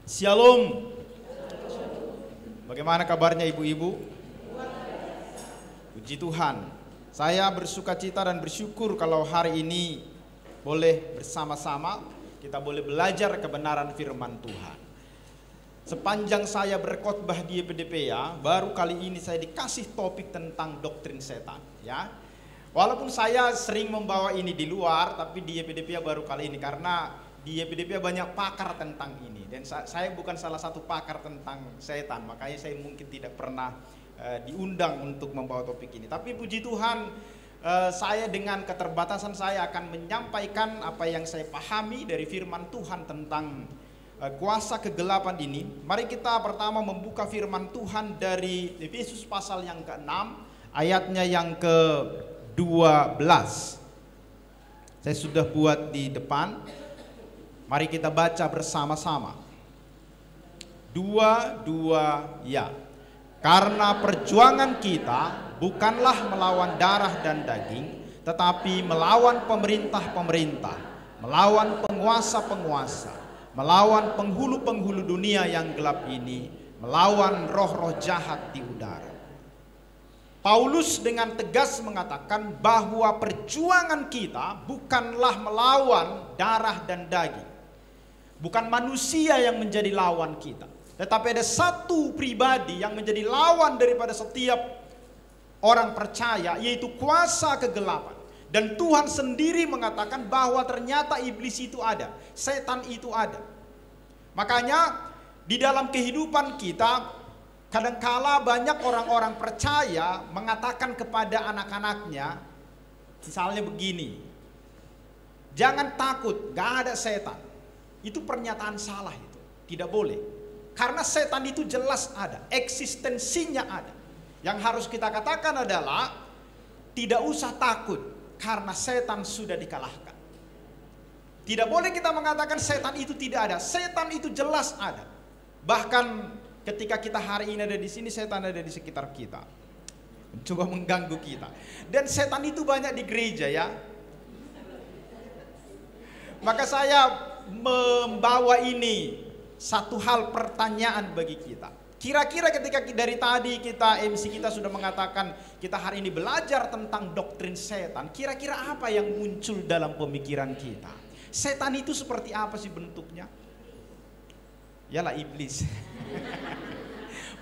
Shalom. Bagaimana kabarnya ibu-ibu? Puji Tuhan. Saya bersuka cita dan bersyukur kalau hari ini boleh bersama-sama kita boleh belajar kebenaran firman Tuhan. Sepanjang saya berkhotbah di EPDP ya, baru kali ini saya dikasih topik tentang doktrin setan ya. Walaupun saya sering membawa ini di luar, tapi di EPDP baru kali ini karena di EPDP banyak pakar tentang ini dan saya bukan salah satu pakar tentang setan, makanya saya mungkin tidak pernah diundang untuk membawa topik ini. Tapi puji Tuhan, saya dengan keterbatasan saya akan menyampaikan apa yang saya pahami dari firman Tuhan tentang kuasa kegelapan ini. Mari kita pertama membuka firman Tuhan dari Efesus pasal yang ke-6 ayatnya yang ke-12. Saya sudah buat di depan. Mari kita baca bersama-sama. 2 ya. Karena perjuangan kita bukanlah melawan darah dan daging, tetapi melawan pemerintah-pemerintah, melawan penguasa-penguasa, melawan penghulu-penghulu dunia yang gelap ini, melawan roh-roh jahat di udara. Paulus dengan tegas mengatakan bahwa perjuangan kita bukanlah melawan darah dan daging. Bukan manusia yang menjadi lawan kita, tetapi ada satu pribadi yang menjadi lawan daripada setiap orang percaya, yaitu kuasa kegelapan. Dan Tuhan sendiri mengatakan bahwa ternyata iblis itu ada, setan itu ada. Makanya di dalam kehidupan kita, kadangkala banyak orang-orang percaya mengatakan kepada anak-anaknya, misalnya begini, jangan takut, gak ada setan. Itu pernyataan salah, itu tidak boleh. Karena setan itu jelas ada, eksistensinya ada. Yang harus kita katakan adalah tidak usah takut karena setan sudah dikalahkan. Tidak boleh kita mengatakan setan itu tidak ada. Setan itu jelas ada. Bahkan ketika kita hari ini ada di sini, setan ada di sekitar kita, mencoba mengganggu kita. Dan setan itu banyak di gereja ya. Maka saya membawa ini satu hal pertanyaan bagi kita. Kira-kira ketika dari tadi MC kita sudah mengatakan kita hari ini belajar tentang doktrin setan, kira-kira apa yang muncul dalam pemikiran kita? Setan itu seperti apa sih bentuknya? Yalah iblis.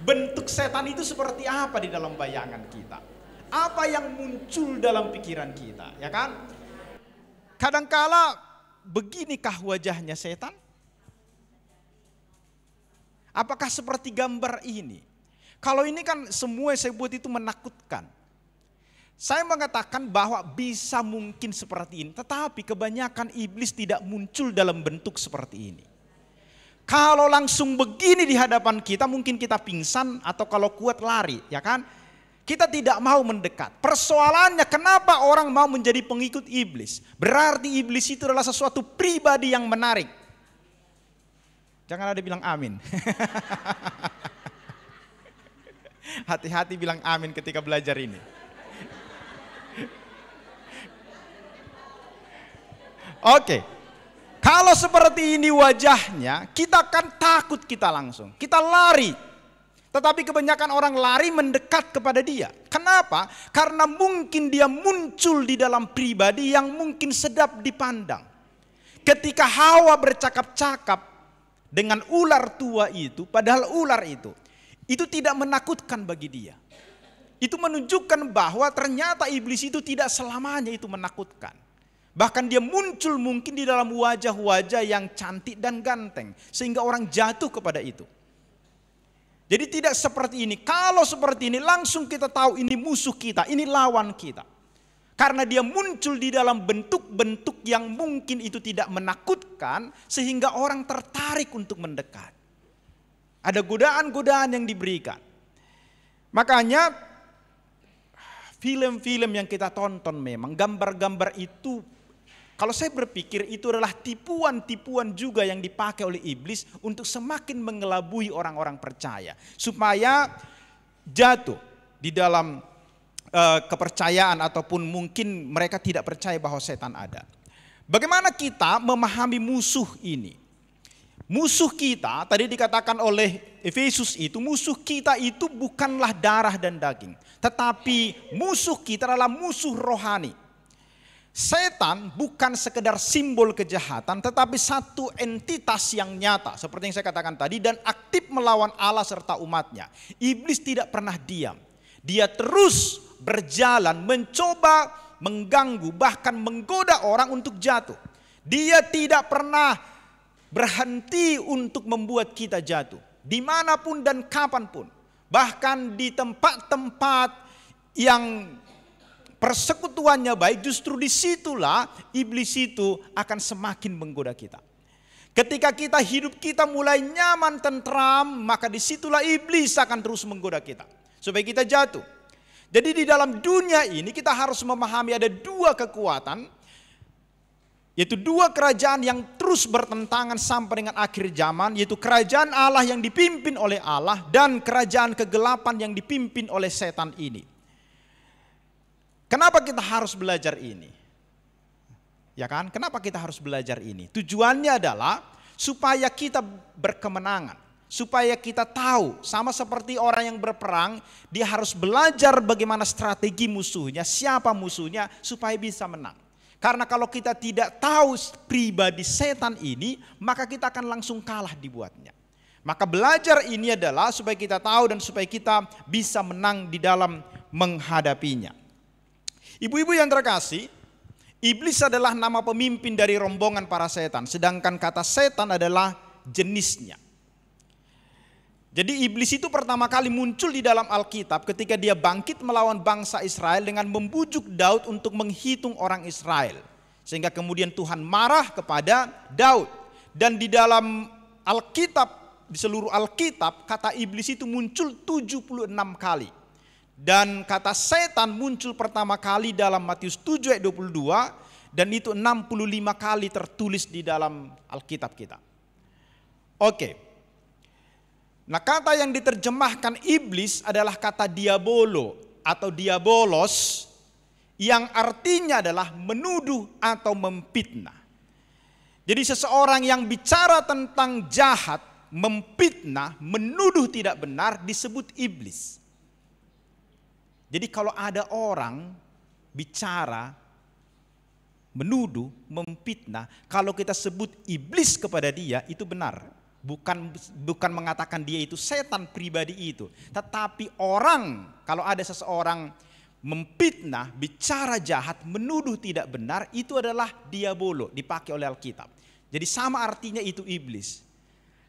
Bentuk setan itu seperti apa di dalam bayangan kita? Apa yang muncul dalam pikiran kita, ya kan? Kadangkala beginikah wajahnya setan? Apakah seperti gambar ini? Kalau ini kan semua saya buat itu menakutkan. Saya mengatakan bahwa bisa mungkin seperti ini, tetapi kebanyakan iblis tidak muncul dalam bentuk seperti ini. Kalau langsung begini di hadapan kita, mungkin kita pingsan atau kalau kuat lari, ya kan? Kita tidak mau mendekat. Persoalannya kenapa orang mau menjadi pengikut iblis? Berarti iblis itu adalah sesuatu pribadi yang menarik. Jangan ada bilang amin. Hati-hati bilang amin ketika belajar ini. Oke. Kalau seperti ini wajahnya, kita akan takut, kita langsung. Kita lari. Tetapi kebanyakan orang lari mendekat kepada dia. Kenapa? Karena mungkin dia muncul di dalam pribadi yang mungkin sedap dipandang. Ketika Hawa bercakap-cakap dengan ular tua itu, padahal ular itu tidak menakutkan bagi dia. Itu menunjukkan bahwa ternyata iblis itu tidak selamanya itu menakutkan. Bahkan dia muncul mungkin di dalam wajah-wajah yang cantik dan ganteng, sehingga orang jatuh kepada itu. Jadi tidak seperti ini. Kalau seperti ini langsung kita tahu ini musuh kita, ini lawan kita. Karena dia muncul di dalam bentuk-bentuk yang mungkin itu tidak menakutkan sehingga orang tertarik untuk mendekat. Ada godaan-godaan yang diberikan. Makanya film-film yang kita tonton memang gambar-gambar itu, kalau saya berpikir itu adalah tipuan-tipuan juga yang dipakai oleh iblis untuk semakin mengelabui orang-orang percaya. Supaya jatuh di dalam kepercayaan ataupun mungkin mereka tidak percaya bahwa setan ada. Bagaimana kita memahami musuh ini? Musuh kita, tadi dikatakan oleh Efesus itu, musuh kita itu bukanlah darah dan daging, tetapi musuh kita adalah musuh rohani. Setan bukan sekedar simbol kejahatan, tetapi satu entitas yang nyata, seperti yang saya katakan tadi, dan aktif melawan Allah serta umatnya. Iblis tidak pernah diam. Dia terus berjalan, mencoba mengganggu, bahkan menggoda orang untuk jatuh. Dia tidak pernah berhenti untuk membuat kita jatuh, dimanapun dan kapanpun. Bahkan di tempat-tempat yang persekutuannya baik, justru disitulah iblis itu akan semakin menggoda kita. Ketika hidup kita mulai nyaman, tentram, maka disitulah iblis akan terus menggoda kita, supaya kita jatuh. Jadi di dalam dunia ini kita harus memahami ada dua kekuatan, yaitu dua kerajaan yang terus bertentangan sampai dengan akhir zaman, yaitu kerajaan Allah yang dipimpin oleh Allah dan kerajaan kegelapan yang dipimpin oleh setan ini. Kenapa kita harus belajar ini? Ya kan? Kenapa kita harus belajar ini? Tujuannya adalah supaya kita berkemenangan, supaya kita tahu, sama seperti orang yang berperang, dia harus belajar bagaimana strategi musuhnya, siapa musuhnya, supaya bisa menang. Karena kalau kita tidak tahu pribadi setan ini, maka kita akan langsung kalah dibuatnya. Maka belajar ini adalah supaya kita tahu dan supaya kita bisa menang di dalam menghadapinya. Ibu-ibu yang terkasih, iblis adalah nama pemimpin dari rombongan para setan, sedangkan kata setan adalah jenisnya. Jadi iblis itu pertama kali muncul di dalam Alkitab ketika dia bangkit melawan bangsa Israel dengan membujuk Daud untuk menghitung orang Israel. Sehingga kemudian Tuhan marah kepada Daud. Dan di dalam Alkitab, di seluruh Alkitab, kata iblis itu muncul 76 kali. Dan kata setan muncul pertama kali dalam Matius 7 ayat 22. Dan itu 65 kali tertulis di dalam Alkitab kita. Oke. Nah, kata yang diterjemahkan iblis adalah kata diabolo atau diabolos, yang artinya adalah menuduh atau memfitnah. Jadi seseorang yang bicara tentang jahat, memfitnah, menuduh tidak benar disebut iblis. Jadi kalau ada orang bicara, menuduh, memfitnah, kalau kita sebut iblis kepada dia, itu benar. Bukan mengatakan dia itu setan pribadi itu, tetapi orang, kalau ada seseorang memfitnah, bicara jahat, menuduh tidak benar, itu adalah diabolo, dipakai oleh Alkitab. Jadi sama artinya itu iblis.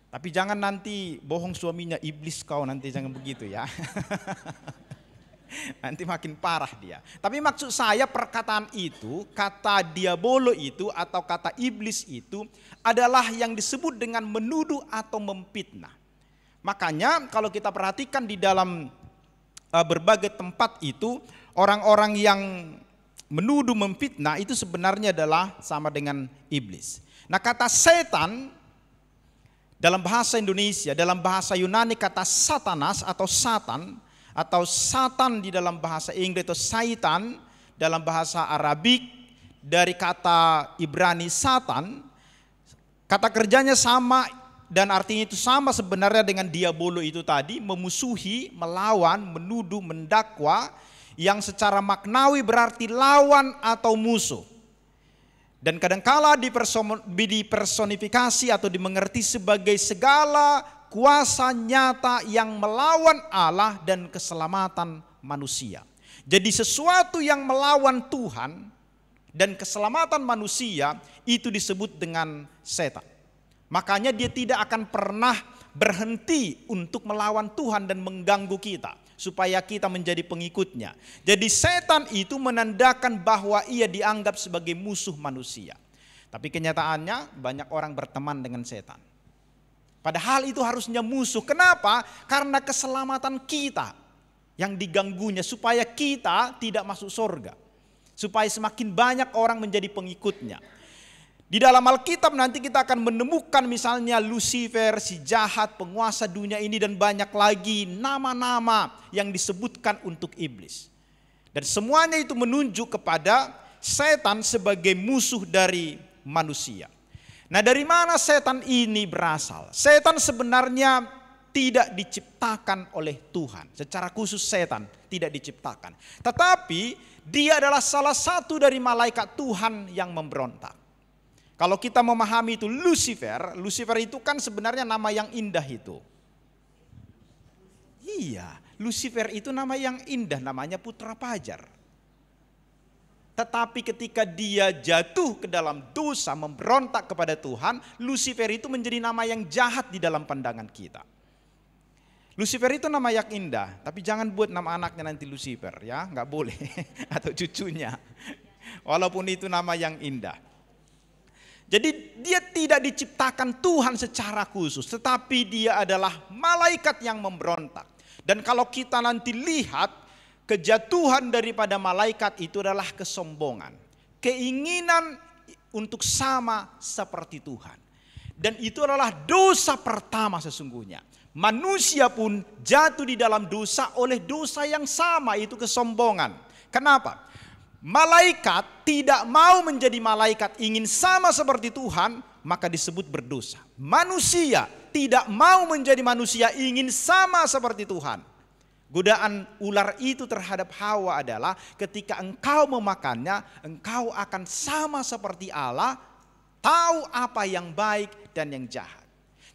Tapi jangan nanti bohong suaminya, iblis kau nanti, jangan begitu ya. Nanti makin parah dia. Tapi maksud saya perkataan itu, kata diabolo itu atau kata iblis itu adalah yang disebut dengan menuduh atau memfitnah. Makanya kalau kita perhatikan di dalam berbagai tempat itu, orang-orang yang menuduh memfitnah itu sebenarnya adalah sama dengan iblis. Nah, kata setan dalam bahasa Indonesia, dalam bahasa Yunani kata satanas atau satan, atau satan di dalam bahasa Inggris, atau syaitan dalam bahasa Arabik, dari kata Ibrani satan, kata kerjanya sama dan artinya itu sama sebenarnya dengan diabolo itu tadi, memusuhi, melawan, menuduh, mendakwa, yang secara maknawi berarti lawan atau musuh. Dan kadangkala dipersonifikasi atau dimengerti sebagai segala kuasa nyata yang melawan Allah dan keselamatan manusia. Jadi sesuatu yang melawan Tuhan dan keselamatan manusia itu disebut dengan setan. Makanya dia tidak akan pernah berhenti untuk melawan Tuhan dan mengganggu kita supaya kita menjadi pengikutnya. Jadi setan itu menandakan bahwa ia dianggap sebagai musuh manusia. Tapi kenyataannya banyak orang berteman dengan setan. Padahal itu harusnya musuh. Kenapa? Karena keselamatan kita yang diganggunya supaya kita tidak masuk surga. Supaya semakin banyak orang menjadi pengikutnya. Di dalam Alkitab nanti kita akan menemukan misalnya Lucifer, si jahat, penguasa dunia ini, dan banyak lagi nama-nama yang disebutkan untuk iblis. Dan semuanya itu menunjuk kepada setan sebagai musuh dari manusia. Nah, dari mana setan ini berasal? Setan sebenarnya tidak diciptakan oleh Tuhan. Secara khusus setan tidak diciptakan. Tetapi dia adalah salah satu dari malaikat Tuhan yang memberontak. Kalau kita memahami itu Lucifer itu kan sebenarnya nama yang indah itu. Iya, Lucifer itu nama yang indah, namanya putra fajar. Tetapi ketika dia jatuh ke dalam dosa, memberontak kepada Tuhan, Lucifer itu menjadi nama yang jahat di dalam pandangan kita. Lucifer itu nama yang indah, tapi jangan buat nama anaknya nanti Lucifer, ya, nggak boleh, atau cucunya. Walaupun itu nama yang indah. Jadi dia tidak diciptakan Tuhan secara khusus, tetapi dia adalah malaikat yang memberontak. Dan kalau kita nanti lihat, kejatuhan daripada malaikat itu adalah kesombongan, keinginan untuk sama seperti Tuhan. Dan itu adalah dosa pertama sesungguhnya. Manusia pun jatuh di dalam dosa oleh dosa yang sama, itu kesombongan. Kenapa? Malaikat tidak mau menjadi malaikat, ingin sama seperti Tuhan, maka disebut berdosa. Manusia tidak mau menjadi manusia, ingin sama seperti Tuhan. Godaan ular itu terhadap Hawa adalah ketika engkau memakannya, engkau akan sama seperti Allah, tahu apa yang baik dan yang jahat.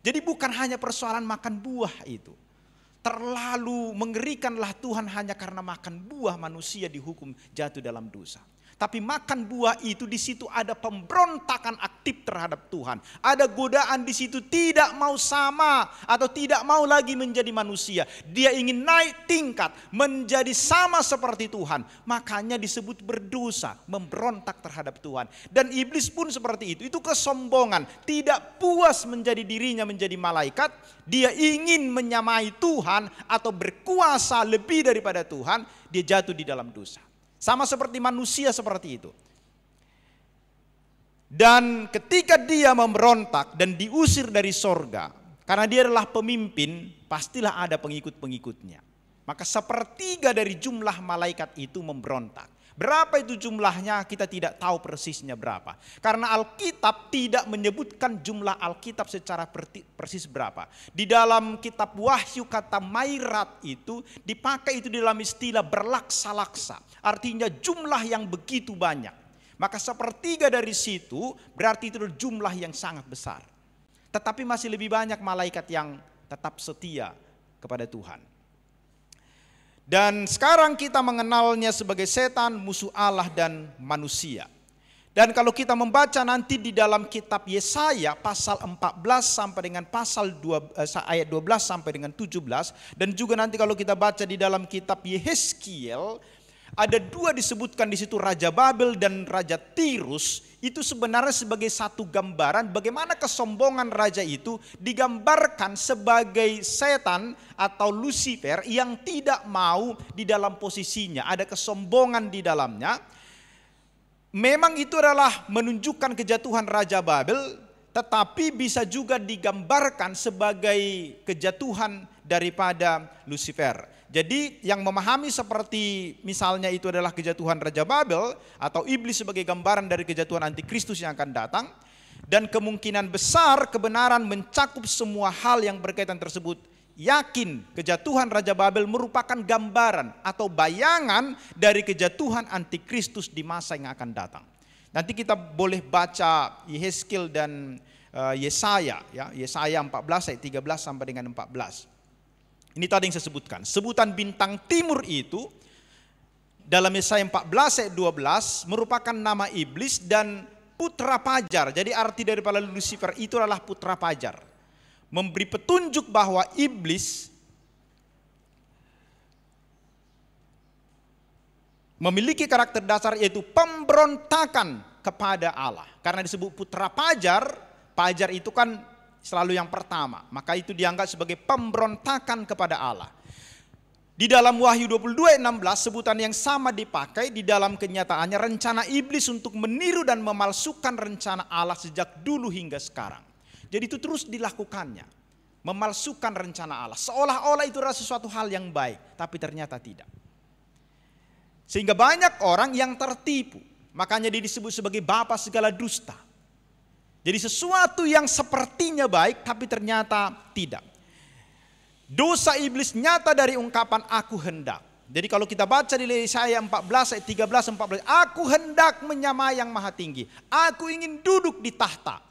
Jadi bukan hanya persoalan makan buah itu. Terlalu mengerikanlah Tuhan hanya karena makan buah manusia dihukum jatuh dalam dosa. Tapi makan buah itu di situ ada pemberontakan aktif terhadap Tuhan. Ada godaan di situ, tidak mau sama atau tidak mau lagi menjadi manusia. Dia ingin naik tingkat menjadi sama seperti Tuhan. Makanya disebut berdosa, memberontak terhadap Tuhan. Dan iblis pun seperti itu. Itu kesombongan, tidak puas menjadi dirinya menjadi malaikat. Dia ingin menyamai Tuhan atau berkuasa lebih daripada Tuhan. Dia jatuh di dalam dosa. Sama seperti manusia seperti itu. Dan ketika dia memberontak dan diusir dari sorga, karena dia adalah pemimpin, pastilah ada pengikut-pengikutnya. Maka sepertiga dari jumlah malaikat itu memberontak. Berapa itu jumlahnya kita tidak tahu persisnya berapa. Karena Alkitab tidak menyebutkan jumlah Alkitab secara persis berapa. Di dalam kitab Wahyu kata Mairat itu dipakai itu dalam istilah berlaksa-laksa. Artinya jumlah yang begitu banyak. Maka sepertiga dari situ berarti itu jumlah yang sangat besar. Tetapi masih lebih banyak malaikat yang tetap setia kepada Tuhan. Dan sekarang kita mengenalnya sebagai setan, musuh Allah dan manusia. Dan kalau kita membaca nanti di dalam kitab Yesaya pasal 14 sampai dengan pasal ayat 12 sampai dengan 17. Dan juga nanti kalau kita baca di dalam kitab Yehezkiel, ada dua disebutkan di situ, Raja Babel dan Raja Tirus. Itu sebenarnya sebagai satu gambaran bagaimana kesombongan raja itu digambarkan sebagai setan atau Lucifer yang tidak mau di dalam posisinya. Ada kesombongan di dalamnya. Memang itu adalah menunjukkan kejatuhan Raja Babel, tetapi bisa juga digambarkan sebagai kejatuhan daripada Lucifer. Jadi yang memahami seperti misalnya itu adalah kejatuhan Raja Babel atau iblis sebagai gambaran dari kejatuhan antikristus yang akan datang. Dan kemungkinan besar kebenaran mencakup semua hal yang berkaitan tersebut. Yakin kejatuhan Raja Babel merupakan gambaran atau bayangan dari kejatuhan antikristus di masa yang akan datang. Nanti kita boleh baca Yehezkiel dan Yesaya, ya, Yesaya 14 ayat 13 sampai dengan 14. Ini tadi yang saya sebutkan. Sebutan bintang timur itu dalam Yesaya 14 ayat 12 merupakan nama iblis dan putra fajar. Jadi arti daripada Lucifer itu adalah putra fajar. Memberi petunjuk bahwa iblis memiliki karakter dasar yaitu pemberontakan kepada Allah. Karena disebut putra fajar, fajar itu kan selalu yang pertama, maka itu dianggap sebagai pemberontakan kepada Allah. Di dalam Wahyu 22 ayat 16 sebutan yang sama dipakai di dalam kenyataannya rencana iblis untuk meniru dan memalsukan rencana Allah sejak dulu hingga sekarang. Jadi itu terus dilakukannya, memalsukan rencana Allah. Seolah-olah itu adalah sesuatu hal yang baik, tapi ternyata tidak. Sehingga banyak orang yang tertipu, makanya dia disebut sebagai bapa segala dusta. Jadi sesuatu yang sepertinya baik tapi ternyata tidak. Dosa iblis nyata dari ungkapan aku hendak. Jadi kalau kita baca di Yesaya 14 ayat 13-14, aku hendak menyamai yang maha tinggi. Aku ingin duduk di tahta.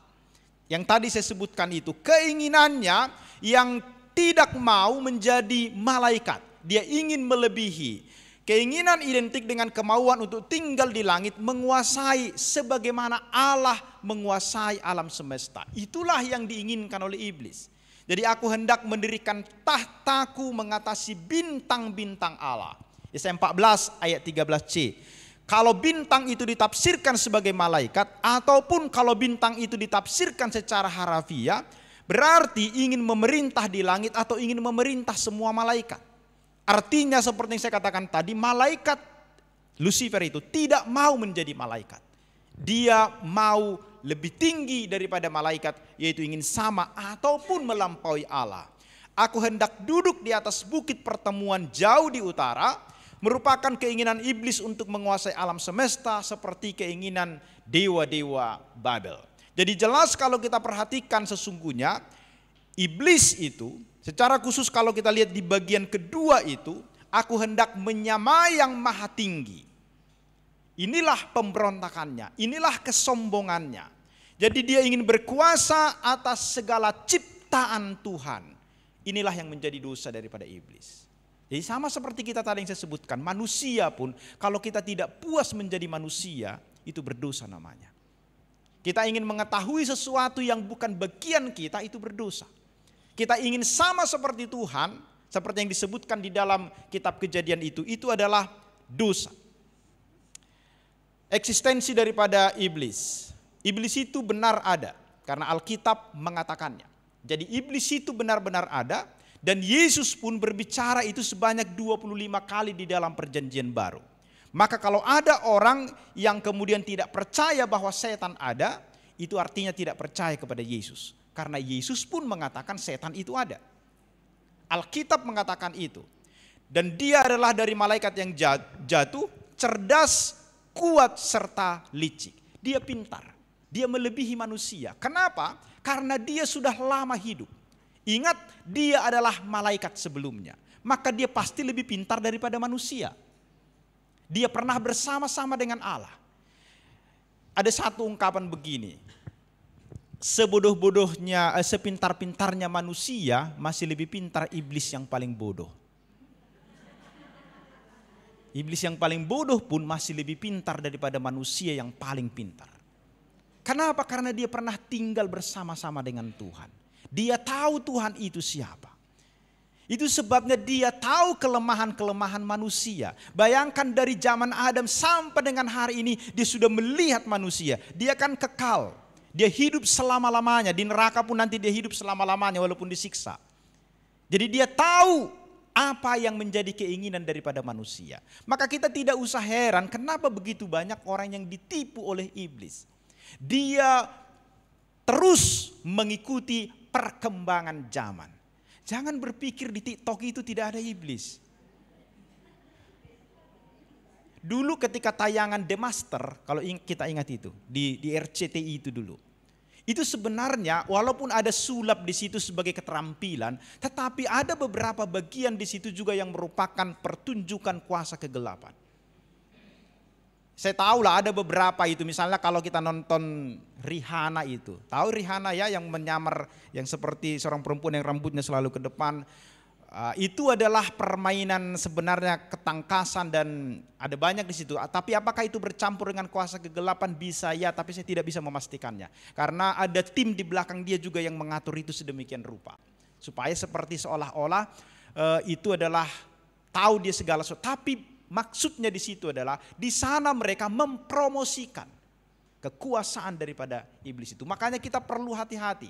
Yang tadi saya sebutkan itu, keinginannya yang tidak mau menjadi malaikat. Dia ingin melebihi. Keinginan identik dengan kemauan untuk tinggal di langit, menguasai sebagaimana Allah menguasai alam semesta. Itulah yang diinginkan oleh iblis. Jadi aku hendak mendirikan tahtaku mengatasi bintang-bintang Allah. Yesaya 14 ayat 13c. Kalau bintang itu ditafsirkan sebagai malaikat, ataupun kalau bintang itu ditafsirkan secara harafiah, berarti ingin memerintah di langit atau ingin memerintah semua malaikat. Artinya seperti yang saya katakan tadi, malaikat Lucifer itu tidak mau menjadi malaikat. Dia mau lebih tinggi daripada malaikat, yaitu ingin sama ataupun melampaui Allah. Aku hendak duduk di atas bukit pertemuan jauh di utara, merupakan keinginan iblis untuk menguasai alam semesta seperti keinginan dewa-dewa Babel. Jadi jelas kalau kita perhatikan sesungguhnya iblis itu, secara khusus kalau kita lihat di bagian kedua itu, aku hendak menyamai yang maha tinggi. Inilah pemberontakannya, inilah kesombongannya. Jadi dia ingin berkuasa atas segala ciptaan Tuhan. Inilah yang menjadi dosa daripada iblis. Jadi sama seperti kita tadi yang saya sebutkan, manusia pun kalau kita tidak puas menjadi manusia, itu berdosa namanya. Kita ingin mengetahui sesuatu yang bukan bagian kita, itu berdosa. Kita ingin sama seperti Tuhan, seperti yang disebutkan di dalam kitab Kejadian itu adalah dosa. Eksistensi daripada iblis. Iblis itu benar ada karena Alkitab mengatakannya. Jadi iblis itu benar-benar ada dan Yesus pun berbicara itu sebanyak 25 kali di dalam Perjanjian Baru. Maka kalau ada orang yang kemudian tidak percaya bahwa setan ada, itu artinya tidak percaya kepada Yesus. Karena Yesus pun mengatakan setan itu ada. Alkitab mengatakan itu. Dan dia adalah dari malaikat yang jatuh, cerdas, kuat serta licik. Dia pintar, dia melebihi manusia. Kenapa? Karena dia sudah lama hidup. Ingat, dia adalah malaikat sebelumnya. Maka dia pasti lebih pintar daripada manusia. Dia pernah bersama-sama dengan Allah. Ada satu ungkapan begini. Sebodoh-bodohnya, sepintar-pintarnya manusia, masih lebih pintar iblis yang paling bodoh. Iblis yang paling bodoh pun masih lebih pintar daripada manusia yang paling pintar. Kenapa? Karena dia pernah tinggal bersama-sama dengan Tuhan. Dia tahu Tuhan itu siapa. Itu sebabnya dia tahu kelemahan-kelemahan manusia. Bayangkan dari zaman Adam sampai dengan hari ini dia sudah melihat manusia. Dia kan kekal. Dia hidup selama-lamanya. Di neraka pun nanti dia hidup selama-lamanya walaupun disiksa. Jadi dia tahu apa yang menjadi keinginan daripada manusia. Maka kita tidak usah heran kenapa begitu banyak orang yang ditipu oleh iblis. Dia terus mengikuti perkembangan zaman. Jangan berpikir di TikTok itu tidak ada iblis. Dulu ketika tayangan The Master, kalau kita ingat itu, di RCTI itu dulu. Itu sebenarnya walaupun ada sulap di situ sebagai keterampilan, tetapi ada beberapa bagian di situ juga yang merupakan pertunjukan kuasa kegelapan. Saya tahu lah ada beberapa itu, misalnya kalau kita nonton Rihanna itu. Tahu Rihanna ya, yang menyamar, yang seperti seorang perempuan yang rambutnya selalu ke depan. Itu adalah permainan sebenarnya ketangkasan dan ada banyak di situ. Tapi apakah itu bercampur dengan kuasa kegelapan? Bisa ya, tapi saya tidak bisa memastikannya. Karena ada tim di belakang dia juga yang mengatur itu sedemikian rupa. Supaya seperti seolah-olah itu adalah tahu dia segala sesuatu. Tapi maksudnya di situ adalah di sana mereka mempromosikan kekuasaan daripada iblis itu. Makanya kita perlu hati-hati.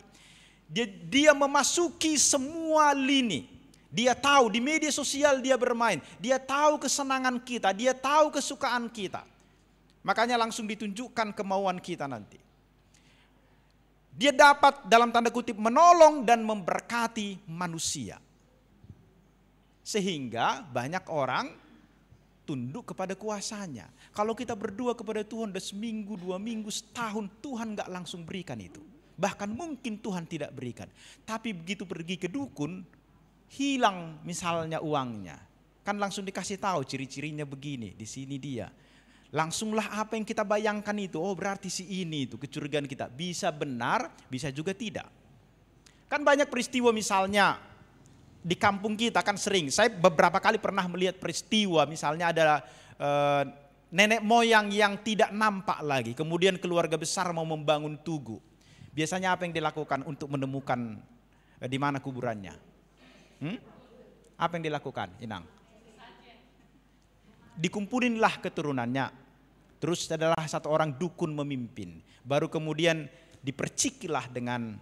Dia memasuki semua lini. Dia tahu di media sosial dia bermain. Dia tahu kesenangan kita. Dia tahu kesukaan kita. Makanya langsung ditunjukkan kemauan kita nanti. Dia dapat dalam tanda kutip menolong dan memberkati manusia. Sehingga banyak orang tunduk kepada kuasanya. Kalau kita berdoa kepada Tuhan udah seminggu, 2 minggu, setahun, Tuhan gak langsung berikan itu. Bahkan mungkin Tuhan tidak berikan. Tapi begitu pergi ke dukun, hilang misalnya uangnya. Kan langsung dikasih tahu ciri-cirinya begini, di sini dia. Langsunglah apa yang kita bayangkan itu, oh berarti si ini itu kecurigaan kita. Bisa benar, bisa juga tidak. Kan banyak peristiwa misalnya di kampung kita kan sering. Saya beberapa kali pernah melihat peristiwa misalnya ada nenek moyang yang tidak nampak lagi. Kemudian keluarga besar mau membangun tugu. Biasanya apa yang dilakukan untuk menemukan di mana kuburannya? Apa yang dilakukan, Inang? Dikumpulinlah keturunannya. Terus adalah satu orang dukun memimpin. Baru kemudian dipercikilah dengan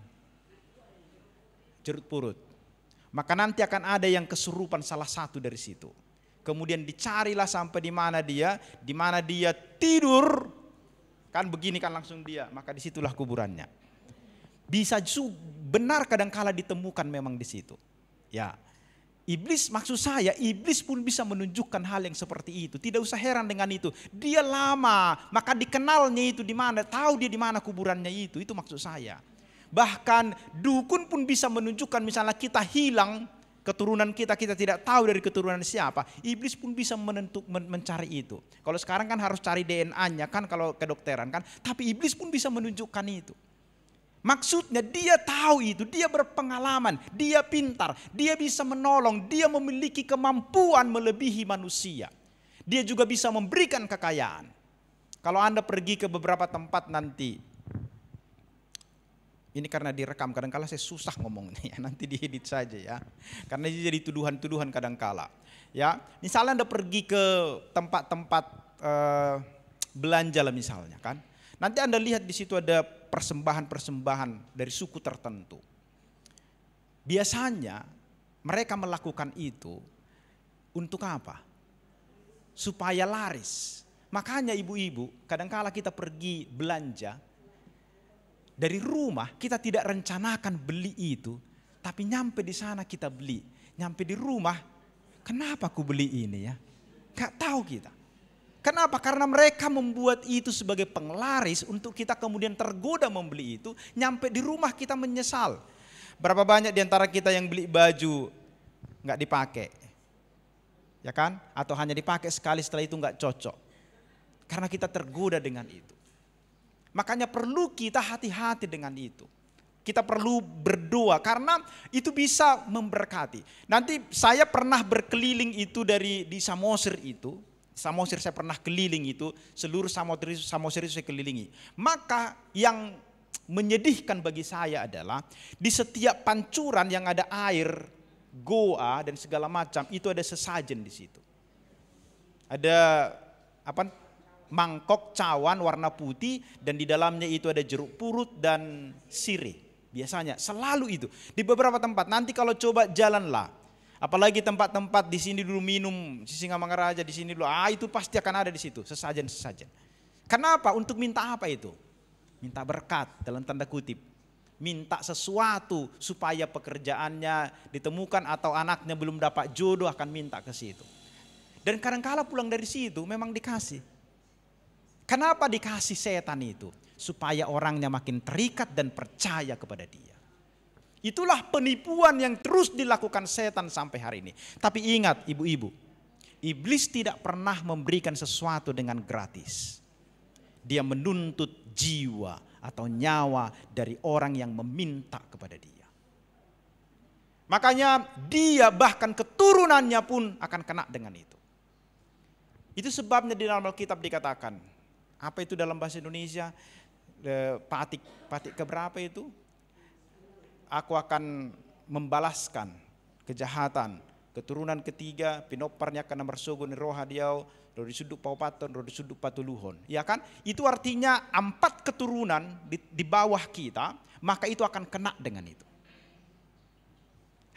jerut purut. Maka nanti akan ada yang kesurupan salah satu dari situ. Kemudian dicarilah sampai di mana dia tidur. Kan begini kan langsung dia, maka disitulah kuburannya. Bisa benar kadangkala ditemukan memang di situ. Ya, iblis maksud saya, iblis pun bisa menunjukkan hal yang seperti itu. Tidak usah heran dengan itu. Dia lama, maka dikenalnya itu di mana, tahu dia di mana kuburannya itu maksud saya. Bahkan dukun pun bisa menunjukkan misalnya kita hilang keturunan kita tidak tahu dari keturunan siapa. Iblis pun bisa mencari itu. Kalau sekarang kan harus cari DNA-nya kan kalau kedokteran kan. Tapi iblis pun bisa menunjukkan itu. Maksudnya dia tahu itu, dia berpengalaman, dia pintar, dia bisa menolong, dia memiliki kemampuan melebihi manusia. Dia juga bisa memberikan kekayaan. Kalau Anda pergi ke beberapa tempat nanti, ini karena direkam, kadangkala saya susah ngomongnya ya, nanti diedit saja ya. Karena ini jadi tuduhan-tuduhan kadangkala. Ya, misalnya Anda pergi ke tempat-tempat belanja lah misalnya kan. Nanti Anda lihat di situ ada persembahan-persembahan dari suku tertentu. Biasanya mereka melakukan itu untuk apa? Supaya laris. Makanya ibu-ibu, kadangkala kita pergi belanja, dari rumah kita tidak rencanakan beli itu, tapi nyampe di sana kita beli. Nyampe di rumah, kenapa aku beli ini ya? Gak tahu kita. Kenapa? Karena mereka membuat itu sebagai penglaris untuk kita kemudian tergoda membeli itu. Nyampe di rumah kita menyesal. Berapa banyak di antara kita yang beli baju gak dipakai? Ya kan? Atau hanya dipakai sekali setelah itu gak cocok. Karena kita tergoda dengan itu. Makanya perlu kita hati-hati dengan itu. Kita perlu berdoa karena itu bisa memberkati. Nanti saya pernah berkeliling itu di Samosir itu. Samosir saya pernah keliling itu, seluruh Samosir itu saya kelilingi. Maka yang menyedihkan bagi saya adalah di setiap pancuran yang ada air, goa dan segala macam itu ada sesajen di situ. Ada mangkok cawan warna putih dan di dalamnya itu ada jeruk purut dan sirih. Biasanya selalu itu di beberapa tempat. Nanti kalau coba jalanlah, apalagi tempat-tempat di sini dulu minum Sisingamangaraja di sini dulu, itu pasti akan ada di situ sesajen-sesajen. Kenapa? Untuk minta apa itu? Minta berkat dalam tanda kutip. Minta sesuatu supaya pekerjaannya ditemukan atau anaknya belum dapat jodoh akan minta ke situ. Dan kadang-kala pulang dari situ memang dikasih. Kenapa dikasih setan itu? Supaya orangnya makin terikat dan percaya kepada dia. Itulah penipuan yang terus dilakukan setan sampai hari ini. Tapi ingat ibu-ibu, iblis tidak pernah memberikan sesuatu dengan gratis. Dia menuntut jiwa atau nyawa dari orang yang meminta kepada dia. Makanya dia bahkan keturunannya pun akan kena dengan itu. Itu sebabnya di dalam Alkitab dikatakan, apa itu dalam bahasa Indonesia? Patik keberapa itu? Aku akan membalaskan kejahatan keturunan ketiga pinoparnya karena mersogo ni roha diau dari sudut paupaton dari sudut patuluhon, ya kan? Itu artinya 4 keturunan di bawah kita, maka itu akan kena dengan itu.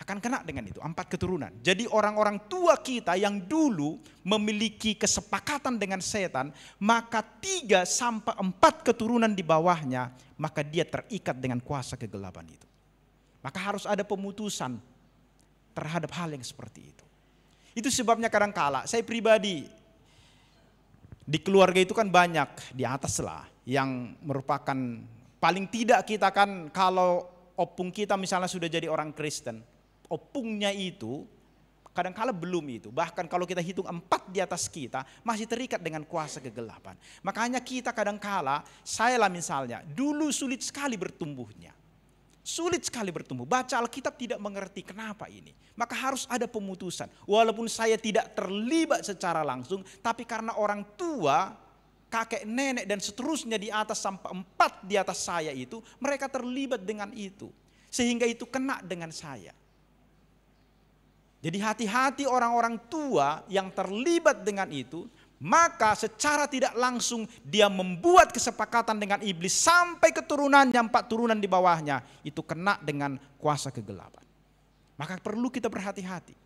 Akan kena dengan itu 4 keturunan. Jadi orang-orang tua kita yang dulu memiliki kesepakatan dengan setan, maka 3 sampai 4 keturunan di bawahnya, maka dia terikat dengan kuasa kegelapan itu. Maka harus ada pemutusan terhadap hal yang seperti itu. Itu sebabnya kadang-kala saya pribadi di keluarga itu kan banyak di atas lah yang merupakan Paling tidak kita kan kalau opung kita misalnya sudah jadi orang Kristen, opungnya itu kadang-kala belum itu. Bahkan kalau kita hitung 4 di atas kita masih terikat dengan kuasa kegelapan. Makanya kita kadang-kala, saya lah misalnya, dulu sulit sekali bertumbuhnya. Sulit sekali bertumbuh. Baca Alkitab tidak mengerti kenapa ini. Maka harus ada pemutusan. Walaupun saya tidak terlibat secara langsung, tapi karena orang tua, kakek, nenek dan seterusnya di atas sampai 4 di atas saya itu, mereka terlibat dengan itu. Sehingga itu kena dengan saya. Jadi hati-hati orang-orang tua yang terlibat dengan itu, maka secara tidak langsung dia membuat kesepakatan dengan iblis sampai keturunannya, 4 turunan di bawahnya, itu kena dengan kuasa kegelapan. Maka perlu kita berhati-hati.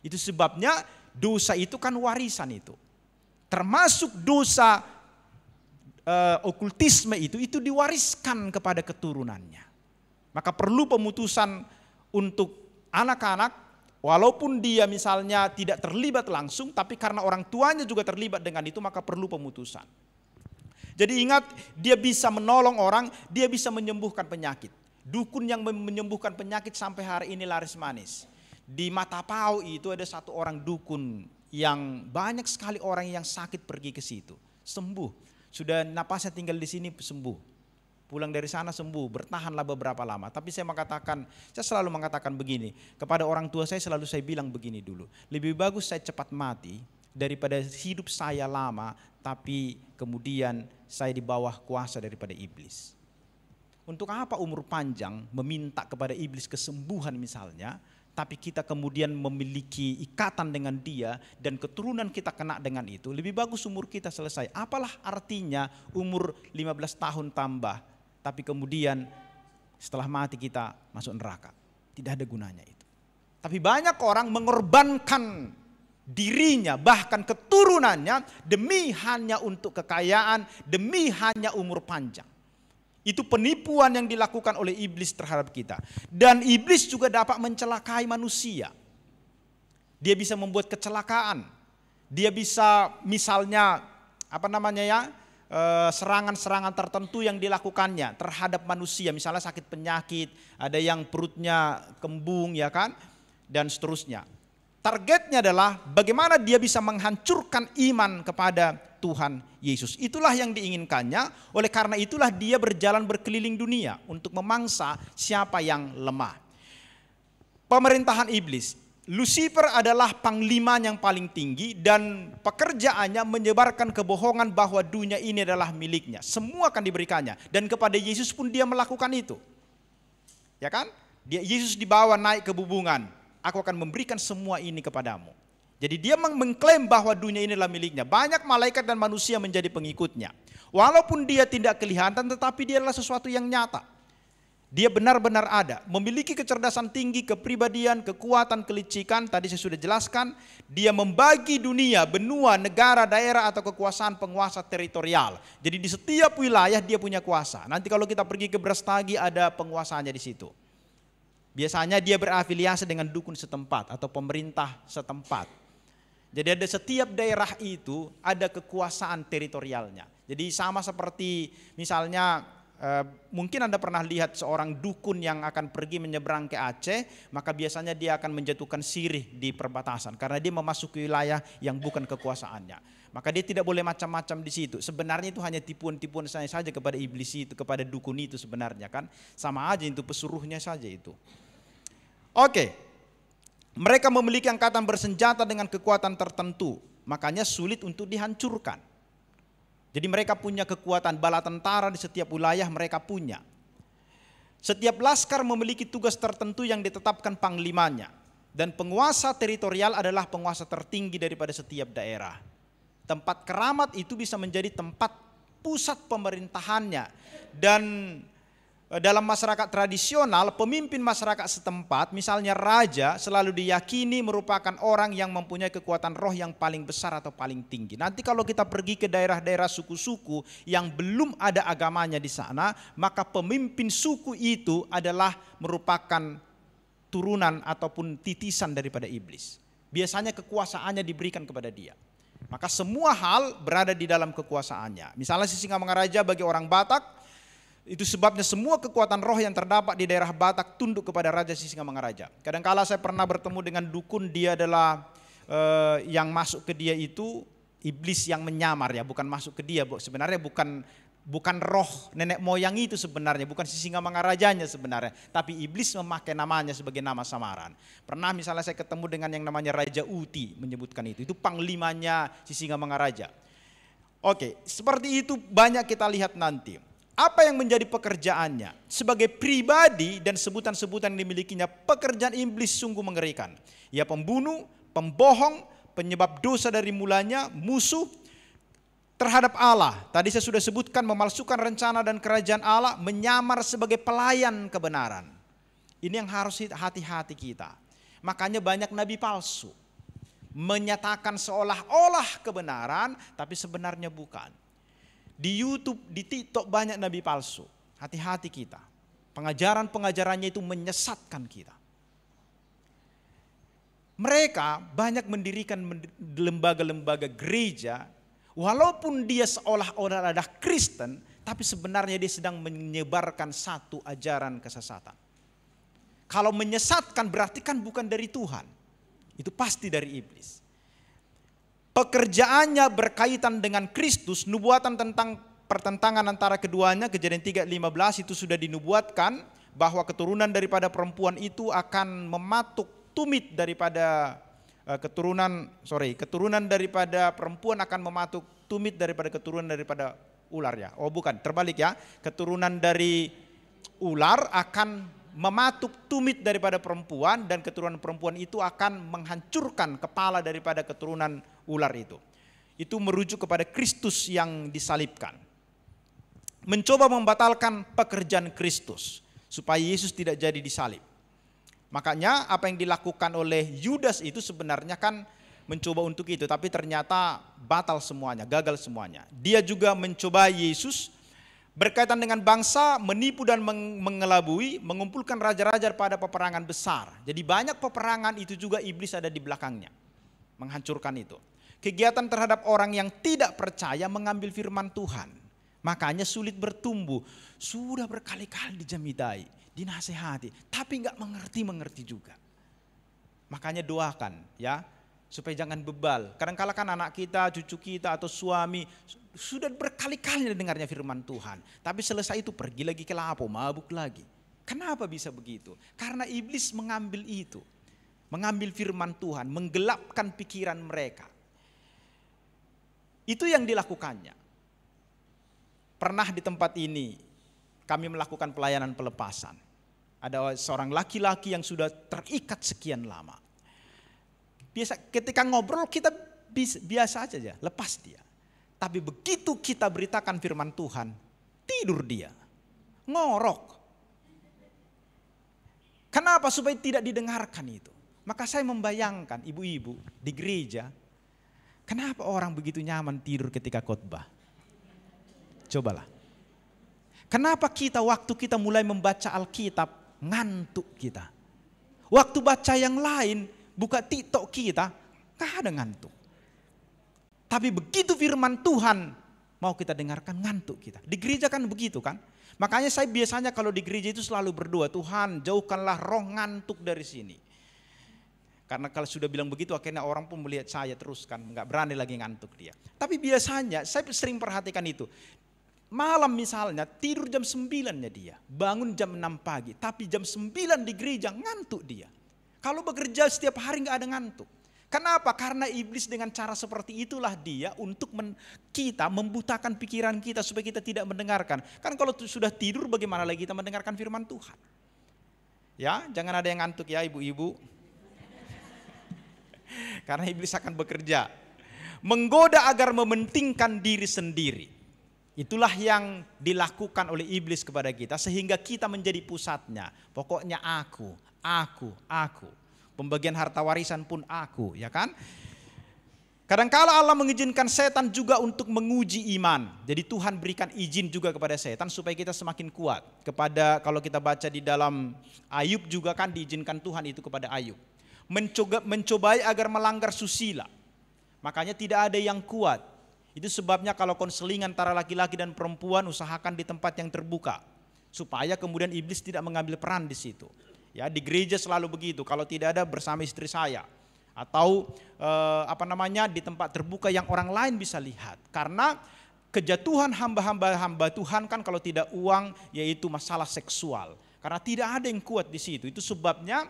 Itu sebabnya dosa itu kan warisan itu. Termasuk dosa okultisme itu diwariskan kepada keturunannya. Maka perlu pemutusan untuk anak-anak. Walaupun dia misalnya tidak terlibat langsung, tapi karena orang tuanya juga terlibat dengan itu, maka perlu pemutusan. Jadi ingat, dia bisa menolong orang, dia bisa menyembuhkan penyakit. Dukun yang menyembuhkan penyakit sampai hari ini laris manis. Di Matapau itu ada satu orang dukun yang banyak sekali orang yang sakit pergi ke situ, sembuh. Sudah napasnya tinggal di sini sembuh. Pulang dari sana sembuh, bertahanlah beberapa lama. Tapi saya selalu mengatakan begini, kepada orang tua saya selalu saya bilang begini dulu. Lebih bagus saya cepat mati daripada hidup saya lama, tapi kemudian saya di bawah kuasa daripada iblis. Untuk apa umur panjang meminta kepada iblis kesembuhan misalnya, tapi kita kemudian memiliki ikatan dengan dia dan keturunan kita kena dengan itu, lebih bagus umur kita selesai. Apalah artinya umur 15 tahun tambah, tapi kemudian setelah mati kita masuk neraka. Tidak ada gunanya itu. Tapi banyak orang mengorbankan dirinya bahkan keturunannya demi hanya untuk kekayaan, demi hanya umur panjang. Itu penipuan yang dilakukan oleh iblis terhadap kita. Dan iblis juga dapat mencelakai manusia. Dia bisa membuat kecelakaan. Dia bisa misalnya serangan-serangan tertentu yang dilakukannya terhadap manusia, misalnya sakit penyakit, ada yang perutnya kembung ya kan, dan seterusnya. Targetnya adalah bagaimana dia bisa menghancurkan iman kepada Tuhan Yesus. Itulah yang diinginkannya, oleh karena itulah dia berjalan berkeliling dunia untuk memangsa siapa yang lemah. Pemerintahan iblis. Lucifer adalah panglima yang paling tinggi dan pekerjaannya menyebarkan kebohongan bahwa dunia ini adalah miliknya. Semua akan diberikannya dan kepada Yesus pun dia melakukan itu. Ya kan? Yesus dibawa naik ke bubungan. Aku akan memberikan semua ini kepadamu. Jadi dia mengklaim bahwa dunia ini adalah miliknya. Banyak malaikat dan manusia menjadi pengikutnya. Walaupun dia tidak kelihatan tetapi dia adalah sesuatu yang nyata. Dia benar-benar ada, memiliki kecerdasan tinggi, kepribadian, kekuatan, kelicikan, tadi saya sudah jelaskan. Dia membagi dunia, benua, negara, daerah atau kekuasaan penguasa teritorial. Jadi di setiap wilayah dia punya kuasa. Nanti kalau kita pergi ke Brastagi ada penguasanya di situ. Biasanya dia berafiliasi dengan dukun setempat atau pemerintah setempat. Jadi ada setiap daerah itu ada kekuasaan teritorialnya. Jadi sama seperti misalnya mungkin Anda pernah lihat seorang dukun yang akan pergi menyeberang ke Aceh, maka biasanya dia akan menjatuhkan sirih di perbatasan karena dia memasuki wilayah yang bukan kekuasaannya. Maka dia tidak boleh macam-macam di situ. Sebenarnya itu hanya tipuan-tipuan saja kepada iblis itu, kepada dukun itu sebenarnya kan. Sama aja itu pesuruhnya saja itu. Oke. Mereka memiliki angkatan bersenjata dengan kekuatan tertentu, makanya sulit untuk dihancurkan. Jadi mereka punya kekuatan bala tentara di setiap wilayah mereka punya. Setiap laskar memiliki tugas tertentu yang ditetapkan panglimanya. Dan penguasa teritorial adalah penguasa tertinggi daripada setiap daerah. Tempat keramat itu bisa menjadi tempat pusat pemerintahannya. Dan dalam masyarakat tradisional, pemimpin masyarakat setempat, misalnya raja, selalu diyakini merupakan orang yang mempunyai kekuatan roh yang paling besar atau paling tinggi. Nanti kalau kita pergi ke daerah-daerah suku-suku yang belum ada agamanya di sana, maka pemimpin suku itu adalah merupakan turunan ataupun titisan daripada iblis. Biasanya kekuasaannya diberikan kepada dia. Maka semua hal berada di dalam kekuasaannya. Misalnya Sisingamangaraja bagi orang Batak, Itu sebabnya semua kekuatan roh yang terdapat di daerah Batak tunduk kepada Raja Sisingamangaraja. Kadangkala saya pernah bertemu dengan dukun, dia adalah yang masuk ke dia itu iblis yang menyamar ya, bukan masuk ke dia. Sebenarnya bukan roh nenek moyang itu sebenarnya, bukan Sisingamangarajanya sebenarnya, tapi iblis memakai namanya sebagai nama samaran. Pernah misalnya saya ketemu dengan yang namanya Raja Uti menyebutkan itu panglimanya Sisingamangaraja. Oke, seperti itu banyak kita lihat nanti. Apa yang menjadi pekerjaannya? Sebagai pribadi dan sebutan-sebutan yang dimilikinya, pekerjaan iblis sungguh mengerikan. Ia pembunuh, pembohong, penyebab dosa dari mulanya, musuh terhadap Allah. Tadi saya sudah sebutkan, memalsukan rencana dan kerajaan Allah, menyamar sebagai pelayan kebenaran. Ini yang harus hati-hati kita. Makanya banyak nabi palsu, menyatakan seolah-olah kebenaran, tapi sebenarnya bukan. Di YouTube, di TikTok banyak nabi palsu. Hati-hati kita. Pengajaran-pengajarannya itu menyesatkan kita. Mereka banyak mendirikan lembaga-lembaga gereja, walaupun dia seolah-olah adalah Kristen, tapi sebenarnya dia sedang menyebarkan satu ajaran kesesatan. Kalau menyesatkan berarti kan bukan dari Tuhan. Itu pasti dari iblis. Pekerjaannya berkaitan dengan Kristus, nubuatan tentang pertentangan antara keduanya, Kejadian 3:15 itu sudah dinubuatkan bahwa keturunan daripada perempuan itu akan mematuk tumit daripada keturunan daripada perempuan akan mematuk tumit daripada keturunan daripada ular ya. Oh bukan, terbalik ya. Keturunan dari ular akan mematuk tumit daripada perempuan, dan keturunan perempuan itu akan menghancurkan kepala daripada keturunan ular itu. Itu merujuk kepada Kristus yang disalibkan. Mencoba membatalkan pekerjaan Kristus supaya Yesus tidak jadi disalib. Makanya apa yang dilakukan oleh Yudas itu sebenarnya kan mencoba untuk itu, tapi ternyata batal semuanya, gagal semuanya. Dia juga mencoba Yesus berkaitan dengan bangsa, menipu dan mengelabui, mengumpulkan raja-raja pada peperangan besar. Jadi banyak peperangan itu juga iblis ada di belakangnya, menghancurkan itu. Kegiatan terhadap orang yang tidak percaya mengambil firman Tuhan, makanya sulit bertumbuh. Sudah berkali-kali dijamidai, dinasehati, tapi nggak mengerti juga. Makanya doakan ya, supaya jangan bebal. Kadang-kala kan anak kita, cucu kita atau suami sudah berkali-kali dengarnya firman Tuhan, tapi selesai itu pergi lagi ke lapo, mabuk lagi. Kenapa bisa begitu? Karena iblis mengambil itu, mengambil firman Tuhan, menggelapkan pikiran mereka. Itu yang dilakukannya. Pernah di tempat ini kami melakukan pelayanan pelepasan. Ada seorang laki-laki yang sudah terikat sekian lama. Ketika ngobrol kita biasa aja, lepas dia. Tapi begitu kita beritakan firman Tuhan, tidur dia, ngorok. Kenapa? Supaya tidak didengarkan itu. Maka saya membayangkan ibu-ibu di gereja, kenapa orang begitu nyaman tidur ketika khotbah? Cobalah. Kenapa kita waktu kita mulai membaca Alkitab ngantuk kita? Waktu baca yang lain, buka TikTok kita, gak ada ngantuk. Tapi begitu firman Tuhan mau kita dengarkan, ngantuk kita. Di gereja kan begitu kan. Makanya saya biasanya kalau di gereja itu selalu berdoa, Tuhan jauhkanlah roh ngantuk dari sini. Karena kalau sudah bilang begitu akhirnya orang pun melihat saya terus kan, gak berani lagi ngantuk dia. Tapi biasanya saya sering perhatikan itu. Malam misalnya tidur jam 9-nya dia, bangun jam 6 pagi. Tapi jam 9 di gereja ngantuk dia. Kalau bekerja setiap hari gak ada ngantuk. Kenapa? Karena iblis dengan cara seperti itulah dia untuk kita membutakan pikiran kita supaya kita tidak mendengarkan. Kan kalau sudah tidur bagaimana lagi kita mendengarkan firman Tuhan? Ya, jangan ada yang ngantuk ya ibu-ibu. Karena iblis akan bekerja. Menggoda agar mementingkan diri sendiri. Itulah yang dilakukan oleh iblis kepada kita sehingga kita menjadi pusatnya. Pokoknya aku. Pembagian harta warisan pun aku, ya kan? Kadangkala Allah mengizinkan setan juga untuk menguji iman. Jadi Tuhan berikan izin juga kepada setan supaya kita semakin kuat. Kalau kita baca di dalam Ayub juga kan diizinkan Tuhan itu kepada Ayub. Mencobai agar melanggar susila. Makanya tidak ada yang kuat. Itu sebabnya kalau konseling antara laki-laki dan perempuan usahakan di tempat yang terbuka. supaya kemudian iblis tidak mengambil peran di situ. Ya, di gereja selalu begitu, kalau tidak ada bersama istri saya, atau di tempat terbuka yang orang lain bisa lihat. Karena kejatuhan hamba Tuhan kan kalau tidak uang, yaitu masalah seksual. Karena tidak ada yang kuat di situ. Itu sebabnya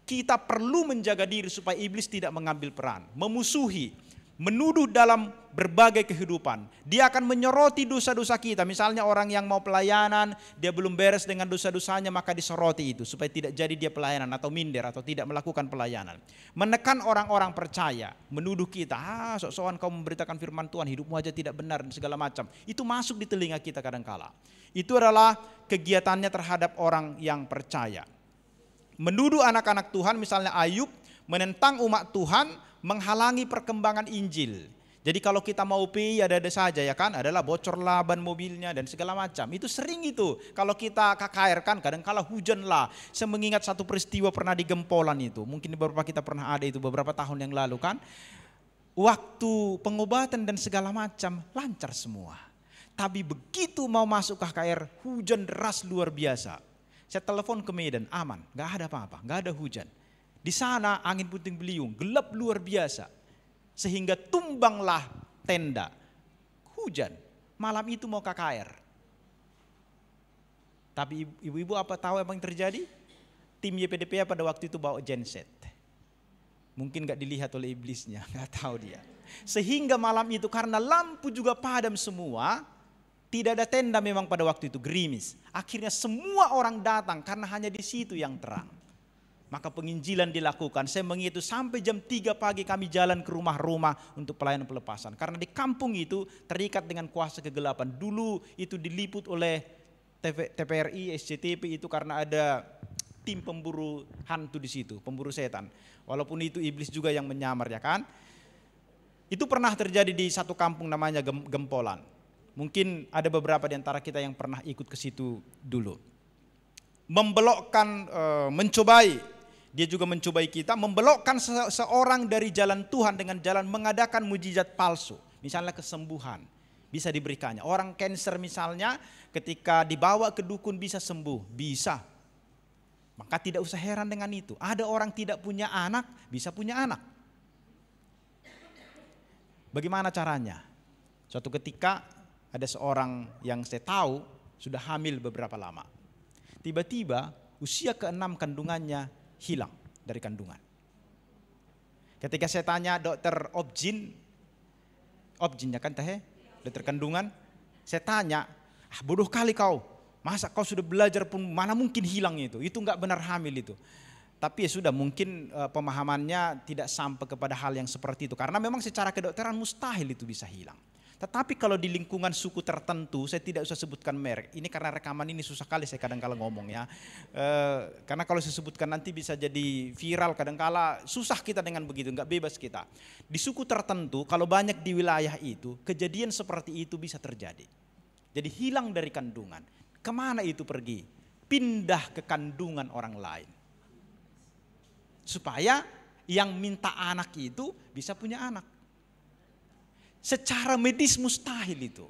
kita perlu menjaga diri supaya iblis tidak mengambil peran, memusuhi, menuduh dalam berbagai kehidupan. Dia akan menyoroti dosa-dosa kita. Misalnya orang yang mau pelayanan, dia belum beres dengan dosa-dosanya, maka disoroti itu supaya tidak jadi dia pelayanan atau minder atau tidak melakukan pelayanan. Menekan orang-orang percaya, menuduh kita, sok-sokan kau memberitakan firman Tuhan, hidupmu aja tidak benar dan segala macam. Itu masuk di telinga kita kadangkala. Itu adalah kegiatannya terhadap orang yang percaya. Menuduh anak-anak Tuhan, misalnya Ayub menentang umat Tuhan, menghalangi perkembangan Injil. Jadi kalau kita mau pergi ada saja ya kan, adalah bocor ban mobilnya dan segala macam. Itu sering itu. Kalau kita KKR kan kadang-kala hujan lah. Saya mengingat satu peristiwa pernah di Gempolan itu. Mungkin beberapa kita pernah ada itu beberapa tahun yang lalu kan. Waktu pengobatan dan segala macam lancar semua. Tapi begitu mau masuk KKR, hujan deras luar biasa. Saya telepon ke Medan, aman, gak ada apa-apa, gak ada hujan. Di sana angin puting beliung, gelap luar biasa. Sehingga tumbanglah tenda. Hujan, malam itu mau KKR. Tapi ibu-ibu apa tahu apa yang terjadi? Tim YPDP pada waktu itu bawa genset. Mungkin gak dilihat oleh iblisnya, gak tahu dia. Sehingga malam itu karena lampu juga padam semua, tidak ada tenda memang pada waktu itu, gerimis. Akhirnya semua orang datang karena hanya di situ yang terang. Maka penginjilan dilakukan. Saya menghitung sampai jam 3 pagi kami jalan ke rumah-rumah untuk pelayanan pelepasan. Karena di kampung itu terikat dengan kuasa kegelapan. Dulu itu diliput oleh TPRI, SCTP itu karena ada tim pemburu hantu di situ, pemburu setan. Walaupun itu iblis juga yang menyamar ya kan. Itu pernah terjadi di satu kampung namanya Gempolan. Mungkin ada beberapa di antara kita yang pernah ikut ke situ dulu. Membelokkan, mencobai, dia juga mencobai kita, membelokkan seorang dari jalan Tuhan dengan jalan mengadakan mujizat palsu. Misalnya kesembuhan, bisa diberikannya. Orang kanker misalnya ketika dibawa ke dukun bisa sembuh, bisa. Maka tidak usah heran dengan itu. Ada orang tidak punya anak, bisa punya anak. Bagaimana caranya? Suatu ketika ada seorang yang saya tahu sudah hamil beberapa lama. Tiba-tiba usia ke-6 kandungannya hilang dari kandungan. Ketika saya tanya dokter Objin ya kan teh, dokter kandungan, saya tanya, bodoh kali kau, masa kau sudah belajar pun mana mungkin hilang itu enggak benar hamil itu. Tapi ya sudah mungkin pemahamannya tidak sampai kepada hal yang seperti itu. Karena memang secara kedokteran mustahil itu bisa hilang. Tetapi kalau di lingkungan suku tertentu, saya tidak usah sebutkan merek. Ini karena rekaman ini susah kali saya kadang-kala ngomong ya. Karena kalau saya sebutkan nanti bisa jadi viral, kadang-kala susah kita dengan begitu, nggak bebas kita. Di suku tertentu, kalau banyak di wilayah itu, kejadian seperti itu bisa terjadi. Jadi hilang dari kandungan. Kemana itu pergi? Pindah ke kandungan orang lain. Supaya yang minta anak itu bisa punya anak. Secara medis mustahil itu,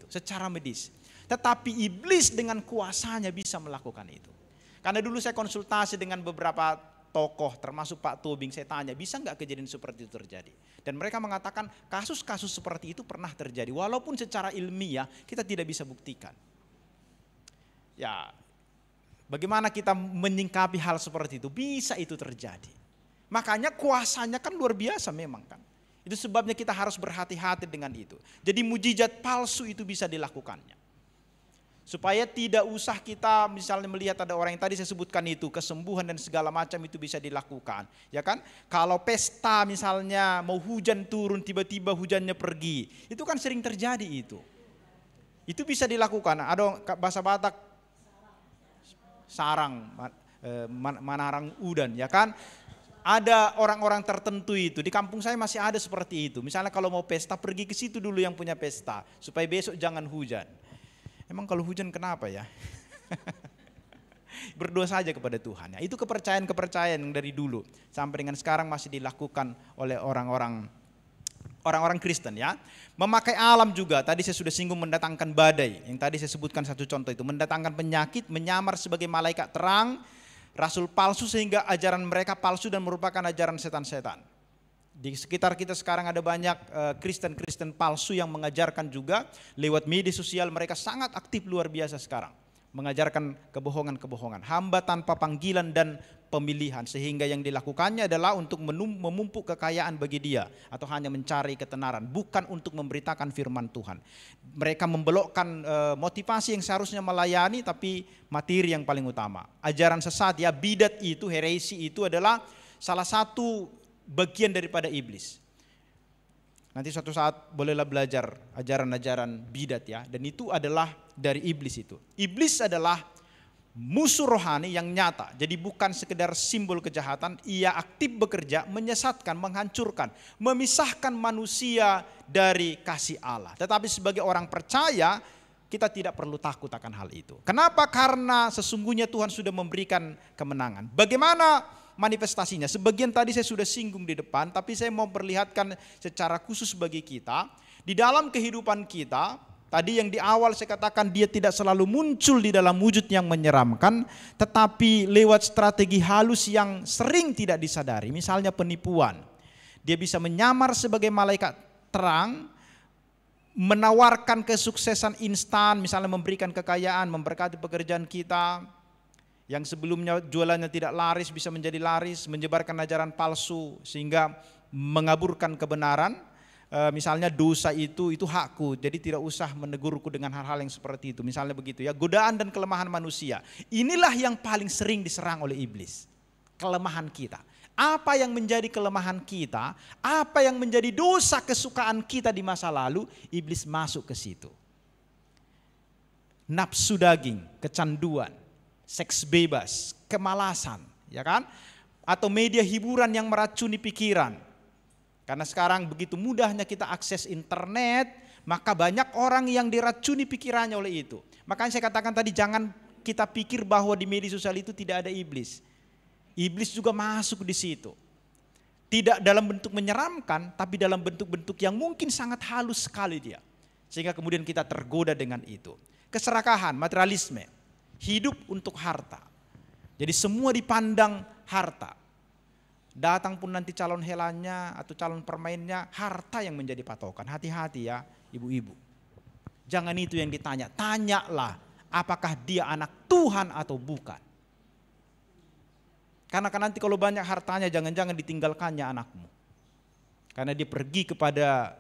secara medis. Tetapi iblis dengan kuasanya bisa melakukan itu. Karena dulu saya konsultasi dengan beberapa tokoh, termasuk Pak Tobing, saya tanya, bisa nggak kejadian seperti itu terjadi? Dan mereka mengatakan kasus-kasus seperti itu pernah terjadi, walaupun secara ilmiah kita tidak bisa buktikan. Ya, bagaimana kita menyingkapi hal seperti itu? Bisa itu terjadi. Makanya kuasanya kan luar biasa memang kan. Itu sebabnya kita harus berhati-hati dengan itu. Jadi mujizat palsu itu bisa dilakukannya. Supaya tidak usah kita misalnya melihat ada orang yang tadi saya sebutkan itu, kesembuhan dan segala macam itu bisa dilakukan. Ya kan? Kalau pesta misalnya mau hujan turun tiba-tiba hujannya pergi. Itu kan sering terjadi itu. Itu bisa dilakukan. Ada bahasa Batak sarang, manarang udan ya kan? Ada orang-orang tertentu itu, di kampung saya masih ada seperti itu. Misalnya kalau mau pesta, pergi ke situ dulu yang punya pesta, supaya besok jangan hujan. Emang kalau hujan kenapa ya? Berdoa saja kepada Tuhan. Ya, itu kepercayaan-kepercayaan yang dari dulu sampai dengan sekarang masih dilakukan oleh orang-orang orang-orang Kristen ya, memakai alam juga. Tadi saya sudah singgung mendatangkan badai, yang tadi saya sebutkan satu contoh itu, mendatangkan penyakit, menyamar sebagai malaikat terang, rasul palsu sehingga ajaran mereka palsu dan merupakan ajaran setan-setan. Di sekitar kita sekarang ada banyak Kristen-Kristen palsu yang mengajarkan juga lewat media sosial, mereka sangat aktif luar biasa sekarang. Mengajarkan kebohongan-kebohongan, hamba tanpa panggilan dan pemilihan, sehingga yang dilakukannya adalah untuk memumpuk kekayaan bagi dia atau hanya mencari ketenaran, bukan untuk memberitakan firman Tuhan. Mereka membelokkan motivasi yang seharusnya melayani, tapi materi yang paling utama. Ajaran sesat ya, bidat itu, heresi itu adalah salah satu bagian daripada iblis. Nanti suatu saat bolehlah belajar ajaran-ajaran bidat ya, dan itu adalah dari iblis itu. Iblis adalah musuh rohani yang nyata. Jadi bukan sekedar simbol kejahatan, ia aktif bekerja menyesatkan, menghancurkan, memisahkan manusia dari kasih Allah. Tetapi sebagai orang percaya, kita tidak perlu takut akan hal itu. Kenapa? Karena sesungguhnya Tuhan sudah memberikan kemenangan. Bagaimana manifestasinya? Sebagian tadi saya sudah singgung di depan, tapi saya mau perlihatkan secara khusus bagi kita. Di dalam kehidupan kita, tadi yang di awal saya katakan dia tidak selalu muncul di dalam wujud yang menyeramkan, tetapi lewat strategi halus yang sering tidak disadari. Misalnya penipuan. Dia bisa menyamar sebagai malaikat terang, menawarkan kesuksesan instan, misalnya memberikan kekayaan, memberkati pekerjaan kita. Yang sebelumnya jualannya tidak laris bisa menjadi laris, menyebarkan ajaran palsu sehingga mengaburkan kebenaran. Misalnya dosa itu hakku, jadi tidak usah menegurku dengan hal-hal yang seperti itu. Misalnya begitu ya, godaan dan kelemahan manusia. Inilah yang paling sering diserang oleh iblis. Kelemahan kita. Apa yang menjadi kelemahan kita, apa yang menjadi dosa kesukaan kita di masa lalu, iblis masuk ke situ. Nafsu daging, kecanduan, seks bebas, kemalasan, ya kan? Atau media hiburan yang meracuni pikiran. Karena sekarang begitu mudahnya kita akses internet, maka banyak orang yang diracuni pikirannya oleh itu. Makanya saya katakan tadi, jangan kita pikir bahwa di media sosial itu tidak ada iblis. Iblis juga masuk di situ. Tidak dalam bentuk menyeramkan, tapi dalam bentuk-bentuk yang mungkin sangat halus sekali dia. Sehingga kemudian kita tergoda dengan itu. Keserakahan, materialisme. Hidup untuk harta. Jadi semua dipandang harta. Datang pun nanti calon helannya atau calon permainnya, harta yang menjadi patokan. Hati-hati ya ibu-ibu. Jangan itu yang ditanya. Tanyalah apakah dia anak Tuhan atau bukan. Karena nanti kalau banyak hartanya, jangan-jangan ditinggalkannya anakmu. Karena dia pergi kepada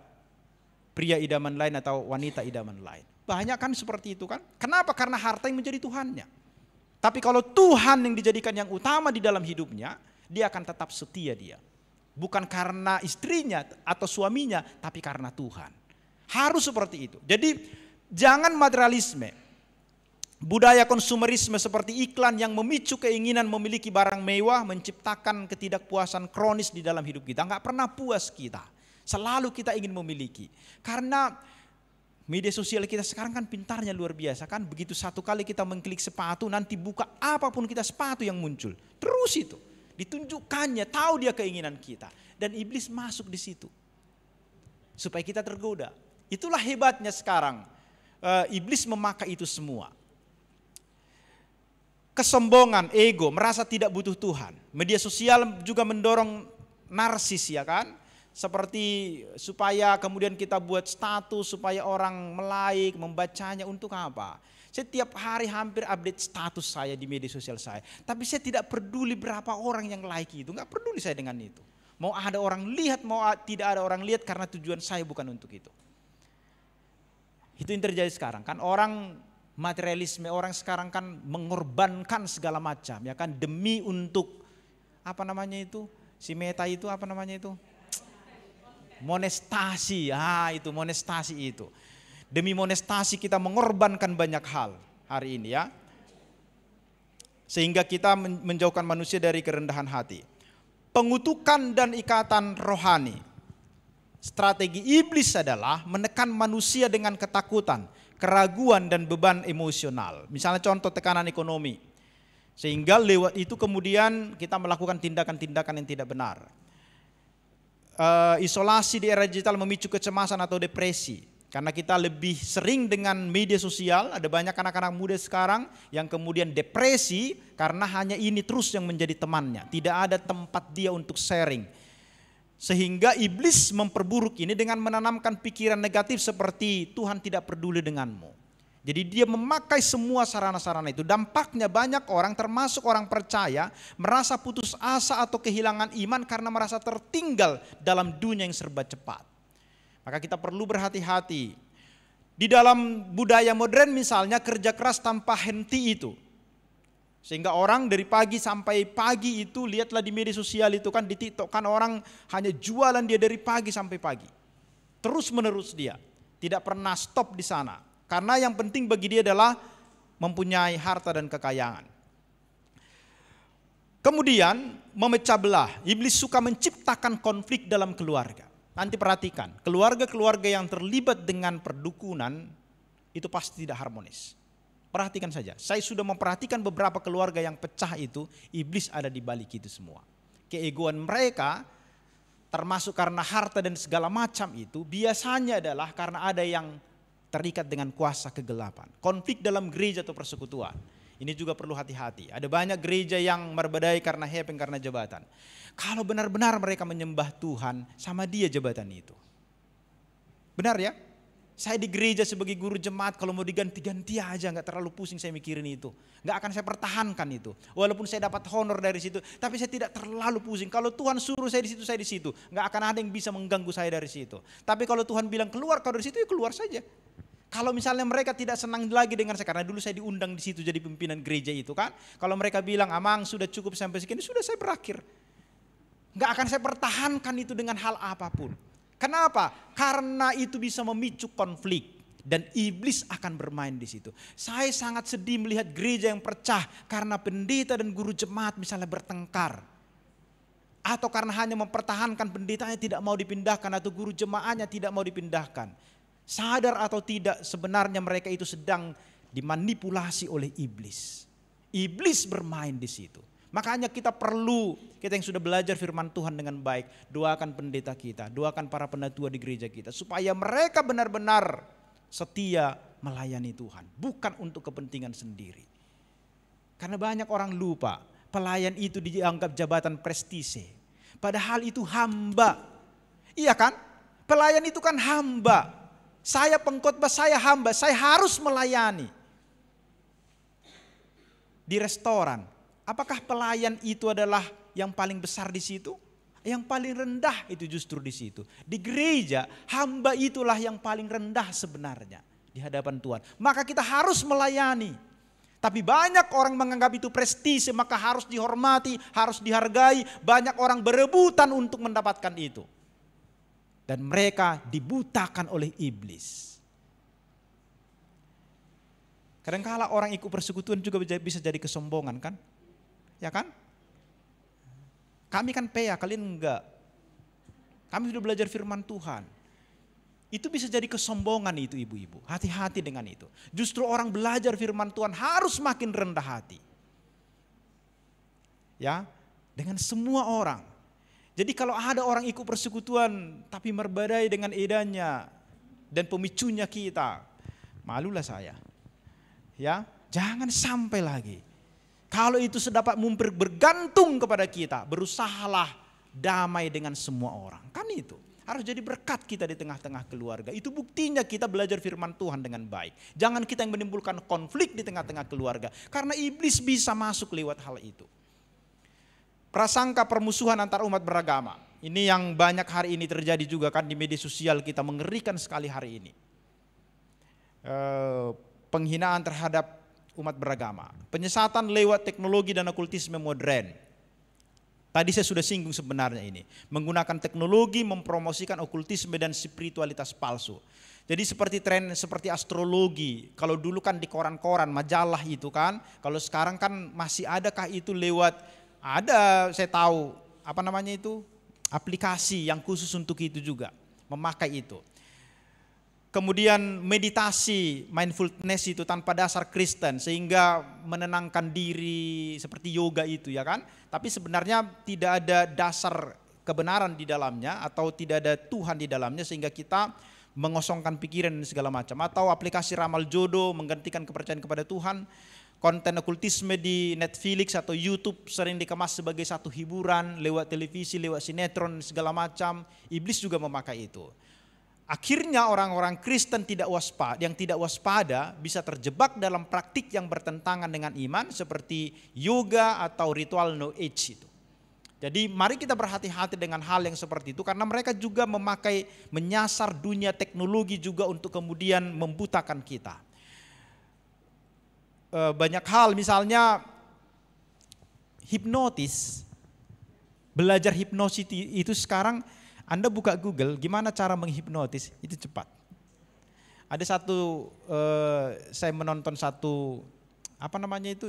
pria idaman lain atau wanita idaman lain. Banyak kan seperti itu kan. Kenapa? Karena harta yang menjadi Tuhannya. Tapi kalau Tuhan yang dijadikan yang utama di dalam hidupnya, dia akan tetap setia dia. Bukan karena istrinya atau suaminya, tapi karena Tuhan. Harus seperti itu. Jadi jangan materialisme. Budaya konsumerisme seperti iklan yang memicu keinginan memiliki barang mewah, menciptakan ketidakpuasan kronis di dalam hidup kita. Enggak pernah puas kita. Selalu kita ingin memiliki. Karena media sosial kita sekarang kan pintarnya luar biasa kan. Begitu satu kali kita mengklik sepatu, nanti buka apapun kita sepatu yang muncul. Terus itu. Ditunjukkannya, tahu dia keinginan kita. Dan iblis masuk di situ. Supaya kita tergoda. Itulah hebatnya sekarang. Iblis memakai itu semua. Kesombongan, ego, merasa tidak butuh Tuhan. Media sosial juga mendorong narsis ya kan. Seperti supaya kemudian kita buat status supaya orang like, membacanya untuk apa? Setiap hari hampir update status saya di media sosial saya. Tapi saya tidak peduli berapa orang yang like itu. Enggak peduli saya dengan itu. Mau ada orang lihat, mau tidak ada orang lihat karena tujuan saya bukan untuk itu. Itu yang terjadi sekarang kan. Orang materialisme, orang sekarang kan mengorbankan segala macam ya kan demi untuk apa namanya itu? Si Meta itu apa namanya itu? Monestasi. Itu monestasi itu. Demi monestasi kita mengorbankan banyak hal hari ini ya. Sehingga kita menjauhkan manusia dari kerendahan hati. Pengutukan dan ikatan rohani. Strategi iblis adalah menekan manusia dengan ketakutan, keraguan dan beban emosional. Misalnya contoh tekanan ekonomi. Sehingga lewat itu kemudian kita melakukan tindakan-tindakan yang tidak benar. isolasi di era digital memicu kecemasan atau depresi. Karena kita lebih sering dengan media sosial, ada banyak anak-anak muda sekarang yang kemudian depresi karena hanya ini terus yang menjadi temannya. Tidak ada tempat dia untuk sharing. Sehingga iblis memperburuk ini dengan menanamkan pikiran negatif seperti Tuhan tidak peduli denganmu. Jadi dia memakai semua sarana-sarana itu. Dampaknya banyak orang termasuk orang percaya merasa putus asa atau kehilangan iman karena merasa tertinggal dalam dunia yang serba cepat. Maka kita perlu berhati-hati. Di dalam budaya modern misalnya kerja keras tanpa henti itu. Sehingga orang dari pagi sampai pagi itu, lihatlah di media sosial itu kan, di TikTok kan orang hanya jualan dia dari pagi sampai pagi. Terus menerus dia, tidak pernah stop di sana. Karena yang penting bagi dia adalah mempunyai harta dan kekayaan. Kemudian memecah belah, iblis suka menciptakan konflik dalam keluarga. Nanti perhatikan, keluarga-keluarga yang terlibat dengan perdukunan itu pasti tidak harmonis. Perhatikan saja, saya sudah memperhatikan beberapa keluarga yang pecah itu, iblis ada di balik itu semua. Keegoan mereka, termasuk karena harta dan segala macam itu, biasanya adalah karena ada yang terikat dengan kuasa kegelapan. Konflik dalam gereja atau persekutuan. Ini juga perlu hati-hati. Ada banyak gereja yang merbadai karena hepeng, karena jabatan. Kalau benar-benar mereka menyembah Tuhan, sama dia jabatan itu. Benar ya? Saya di gereja sebagai guru jemaat, kalau mau diganti-ganti aja, gak terlalu pusing saya mikirin itu. Gak akan saya pertahankan itu. Walaupun saya dapat honor dari situ, tapi saya tidak terlalu pusing. Kalau Tuhan suruh saya di situ, saya di situ. Gak akan ada yang bisa mengganggu saya dari situ. Tapi kalau Tuhan bilang keluar kau dari situ, ya keluar saja. Kalau misalnya mereka tidak senang lagi dengan saya, karena dulu saya diundang di situ jadi pimpinan gereja itu kan. Kalau mereka bilang, Amang sudah cukup sampai segini, sudah saya berakhir. Gak akan saya pertahankan itu dengan hal apapun. Kenapa? Karena itu bisa memicu konflik. Dan iblis akan bermain di situ. Saya sangat sedih melihat gereja yang pecah karena pendeta dan guru jemaat misalnya bertengkar. Atau karena hanya mempertahankan pendetanya tidak mau dipindahkan, atau guru jemaatnya tidak mau dipindahkan. Sadar atau tidak, sebenarnya mereka itu sedang dimanipulasi oleh iblis. Iblis bermain di situ. Makanya kita yang sudah belajar firman Tuhan dengan baik, doakan pendeta kita, doakan para penatua di gereja kita, supaya mereka benar-benar setia melayani Tuhan, bukan untuk kepentingan sendiri. Karena banyak orang lupa, pelayan itu dianggap jabatan prestise, padahal itu hamba. Iya kan? Pelayan itu kan hamba. Saya pengkhotbah, saya hamba, saya harus melayani. Di restoran, apakah pelayan itu adalah yang paling besar di situ? Yang paling rendah itu justru di situ. Di gereja, hamba itulah yang paling rendah sebenarnya di hadapan Tuhan. Maka kita harus melayani. Tapi banyak orang menganggap itu prestise, maka harus dihormati, harus dihargai. Banyak orang berebutan untuk mendapatkan itu. Dan mereka dibutakan oleh iblis. Kadang-kala orang ikut persekutuan juga bisa jadi kesombongan kan? Ya kan? Kami kan PA, kalian enggak. Kami sudah belajar firman Tuhan. Itu bisa jadi kesombongan itu ibu-ibu. Hati-hati dengan itu. Justru orang belajar firman Tuhan harus makin rendah hati. Ya, dengan semua orang. Jadi kalau ada orang ikut persekutuan tapi merbadai dengan edanya dan pemicunya kita, malulah saya. Ya, jangan sampai lagi. Kalau itu sedapat bergantung kepada kita, berusahalah damai dengan semua orang. Kan itu harus jadi berkat kita di tengah-tengah keluarga. Itu buktinya kita belajar firman Tuhan dengan baik. Jangan kita yang menimbulkan konflik di tengah-tengah keluarga, karena iblis bisa masuk lewat hal itu. Prasangka permusuhan antar umat beragama. Ini yang banyak hari ini terjadi juga kan di media sosial kita, mengerikan sekali hari ini. Penghinaan terhadap umat beragama. Penyesatan lewat teknologi dan okultisme modern. Tadi saya sudah singgung sebenarnya ini. Menggunakan teknologi mempromosikan okultisme dan spiritualitas palsu. Jadi seperti tren seperti astrologi. Kalau dulu kan di koran-koran, majalah itu kan. Kalau sekarang kan masih adakah itu lewat, ada saya tahu apa namanya itu, aplikasi yang khusus untuk itu juga, memakai itu. Kemudian meditasi, mindfulness itu tanpa dasar Kristen, sehingga menenangkan diri seperti yoga itu ya kan. Tapi sebenarnya tidak ada dasar kebenaran di dalamnya atau tidak ada Tuhan di dalamnya sehingga kita mengosongkan pikiran dan segala macam, atau aplikasi ramal jodoh menggantikan kepercayaan kepada Tuhan. Konten okultisme di Netflix atau YouTube sering dikemas sebagai satu hiburan lewat televisi, lewat sinetron segala macam. Iblis juga memakai itu. Akhirnya orang-orang Kristen yang tidak waspada bisa terjebak dalam praktik yang bertentangan dengan iman seperti yoga atau ritual New Age itu. Jadi mari kita berhati-hati dengan hal yang seperti itu karena mereka juga menyasar dunia teknologi juga untuk kemudian membutakan kita. Banyak hal, misalnya hipnotis, belajar hipnosis itu sekarang Anda buka Google gimana cara menghipnotis itu cepat. Ada satu saya menonton satu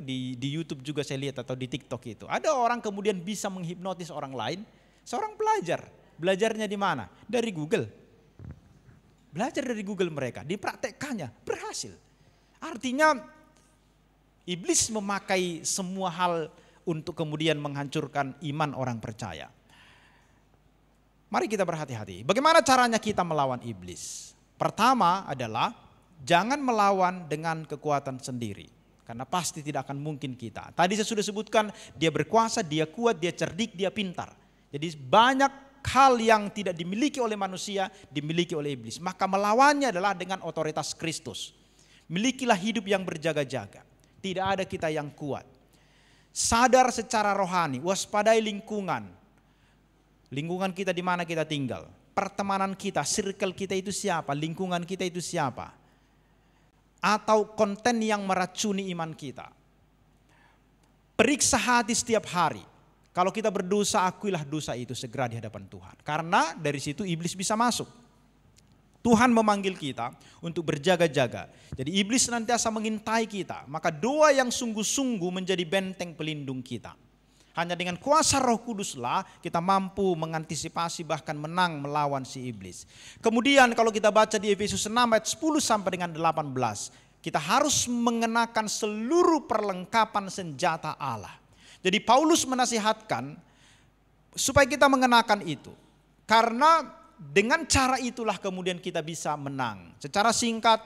di YouTube juga saya lihat atau di TikTok itu. Ada orang kemudian bisa menghipnotis orang lain, seorang pelajar. Belajarnya di mana? Dari Google. Belajar dari Google mereka, dipraktekkannya, berhasil. Artinya iblis memakai semua hal untuk kemudian menghancurkan iman orang percaya. Mari kita berhati-hati. Bagaimana caranya kita melawan iblis? Pertama adalah jangan melawan dengan kekuatan sendiri. Karena pasti tidak akan mungkin kita. Tadi saya sudah sebutkan dia berkuasa, dia kuat, dia cerdik, dia pintar. Jadi banyak hal yang tidak dimiliki oleh manusia dimiliki oleh iblis. Maka melawannya adalah dengan otoritas Kristus. Milikilah hidup yang berjaga-jaga. Tidak ada kita yang kuat. Sadar secara rohani, waspadai lingkungan. Lingkungan kita di mana kita tinggal. Pertemanan kita, circle kita itu siapa, lingkungan kita itu siapa. Atau konten yang meracuni iman kita. Periksa hati setiap hari. Kalau kita berdosa, akuilah dosa itu segera di hadapan Tuhan. Karena dari situ iblis bisa masuk. Tuhan memanggil kita untuk berjaga-jaga. Jadi iblis senantiasa mengintai kita. Maka doa yang sungguh-sungguh menjadi benteng pelindung kita. Hanya dengan kuasa Roh Kuduslah kita mampu mengantisipasi bahkan menang melawan si iblis. Kemudian kalau kita baca di Efesus 6 ayat 10 sampai dengan 18. Kita harus mengenakan seluruh perlengkapan senjata Allah. Jadi Paulus menasihatkan supaya kita mengenakan itu. Karena dengan cara itulah kemudian kita bisa menang. Secara singkat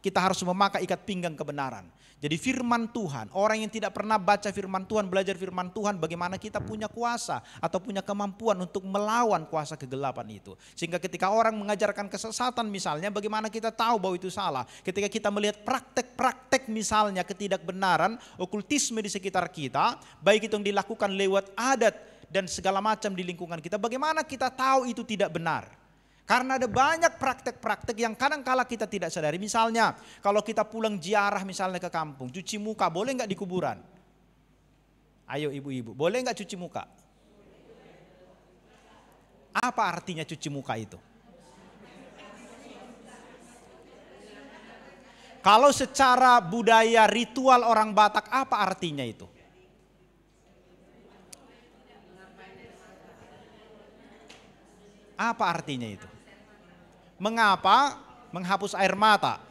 kita harus memakai ikat pinggang kebenaran. Jadi firman Tuhan, orang yang tidak pernah baca firman Tuhan, belajar firman Tuhan, bagaimana kita punya kuasa atau punya kemampuan untuk melawan kuasa kegelapan itu. Sehingga ketika orang mengajarkan kesesatan misalnya, bagaimana kita tahu bahwa itu salah. Ketika kita melihat praktek-praktek misalnya ketidakbenaran, okultisme di sekitar kita, baik itu yang dilakukan lewat adat dan segala macam di lingkungan kita, bagaimana kita tahu itu tidak benar. Karena ada banyak praktek-praktek yang kadang-kala kita tidak sadari. Misalnya kalau kita pulang ziarah misalnya ke kampung, cuci muka boleh nggak di kuburan? Ayo ibu-ibu, boleh nggak cuci muka? Apa artinya cuci muka itu? Kalau secara budaya ritual orang Batak apa artinya itu? Apa artinya itu? Mengapa menghapus air mata?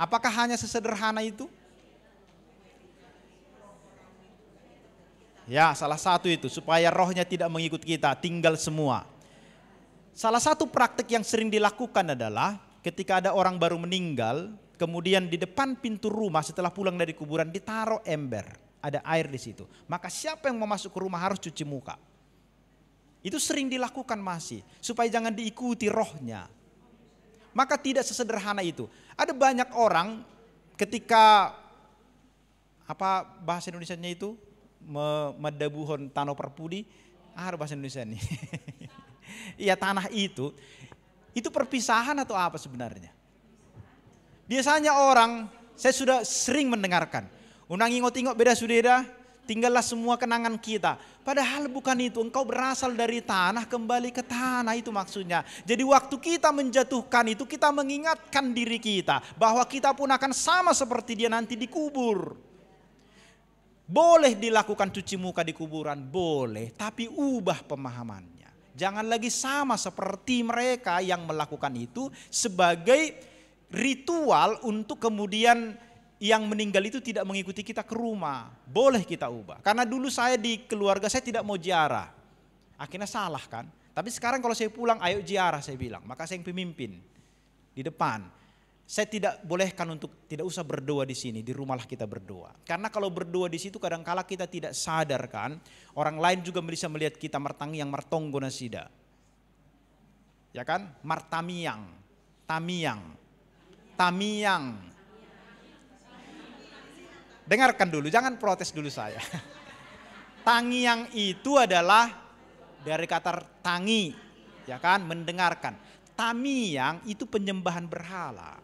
Apakah hanya sesederhana itu? Ya, salah satu itu supaya rohnya tidak mengikut kita, tinggal semua. Salah satu praktik yang sering dilakukan adalah ketika ada orang baru meninggal, kemudian di depan pintu rumah setelah pulang dari kuburan ditaruh ember, ada air di situ. Maka siapa yang mau masuk ke rumah harus cuci muka. Itu sering dilakukan masih, supaya jangan diikuti rohnya. Maka tidak sesederhana itu. Ada banyak orang ketika bahasa Indonesianya itu medabuhon tanah perpudi, bahasa Indonesia nih. Iya, tanah itu perpisahan atau apa sebenarnya? Biasanya orang, saya sudah sering mendengarkan, unang ingot-ingot beda sudeda, tinggallah semua kenangan kita. Padahal bukan itu, engkau berasal dari tanah, kembali ke tanah, itu maksudnya. Jadi waktu kita menjatuhkan itu, kita mengingatkan diri kita bahwa kita pun akan sama seperti dia nanti dikubur. Boleh dilakukan cuci muka di kuburan, boleh, tapi ubah pemahamannya. Jangan lagi sama seperti mereka yang melakukan itu sebagai ritual untuk kemudian yang meninggal itu tidak mengikuti kita ke rumah. Boleh kita ubah. Karena dulu saya di keluarga saya tidak mau ziarah. Akhirnya salah kan. Tapi sekarang kalau saya pulang, ayo ziarah saya bilang. Maka saya yang pemimpin di depan. Saya tidak bolehkan untuk tidak usah berdoa di sini, di rumahlah kita berdoa. Karena kalau berdoa di situ kadangkala kita tidak sadarkan, orang lain juga bisa melihat kita martangi yang martonggo nasida. Ya kan? Martamiang, tamiang, tamiang. Dengarkan dulu, jangan protes dulu saya. Tangiang itu adalah dari kata tangi, ya kan, mendengarkan. Tamiang itu penyembahan berhala.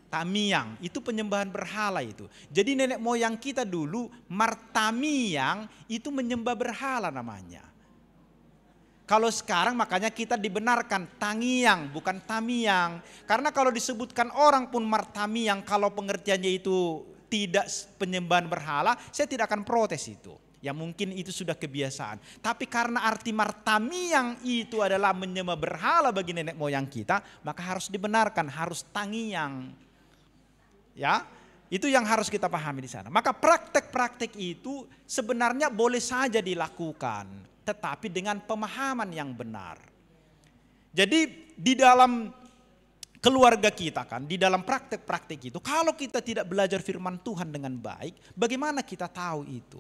Tamiang itu penyembahan berhala itu. Jadi nenek moyang kita dulu martamiang itu menyembah berhala namanya. Kalau sekarang makanya kita dibenarkan tangiang bukan tamiang. Karena kalau disebutkan orang pun martamiang kalau pengertiannya itu tidak penyembahan berhala, saya tidak akan protes itu. Ya mungkin itu sudah kebiasaan. Tapi karena arti martamiang itu adalah menyembah berhala bagi nenek moyang kita, maka harus dibenarkan, harus tangiang. Ya, itu yang harus kita pahami di sana. Maka praktek-praktek itu sebenarnya boleh saja dilakukan, tetapi dengan pemahaman yang benar. Jadi di dalam keluarga kita kan, di dalam praktek-praktek itu, kalau kita tidak belajar firman Tuhan dengan baik, bagaimana kita tahu itu?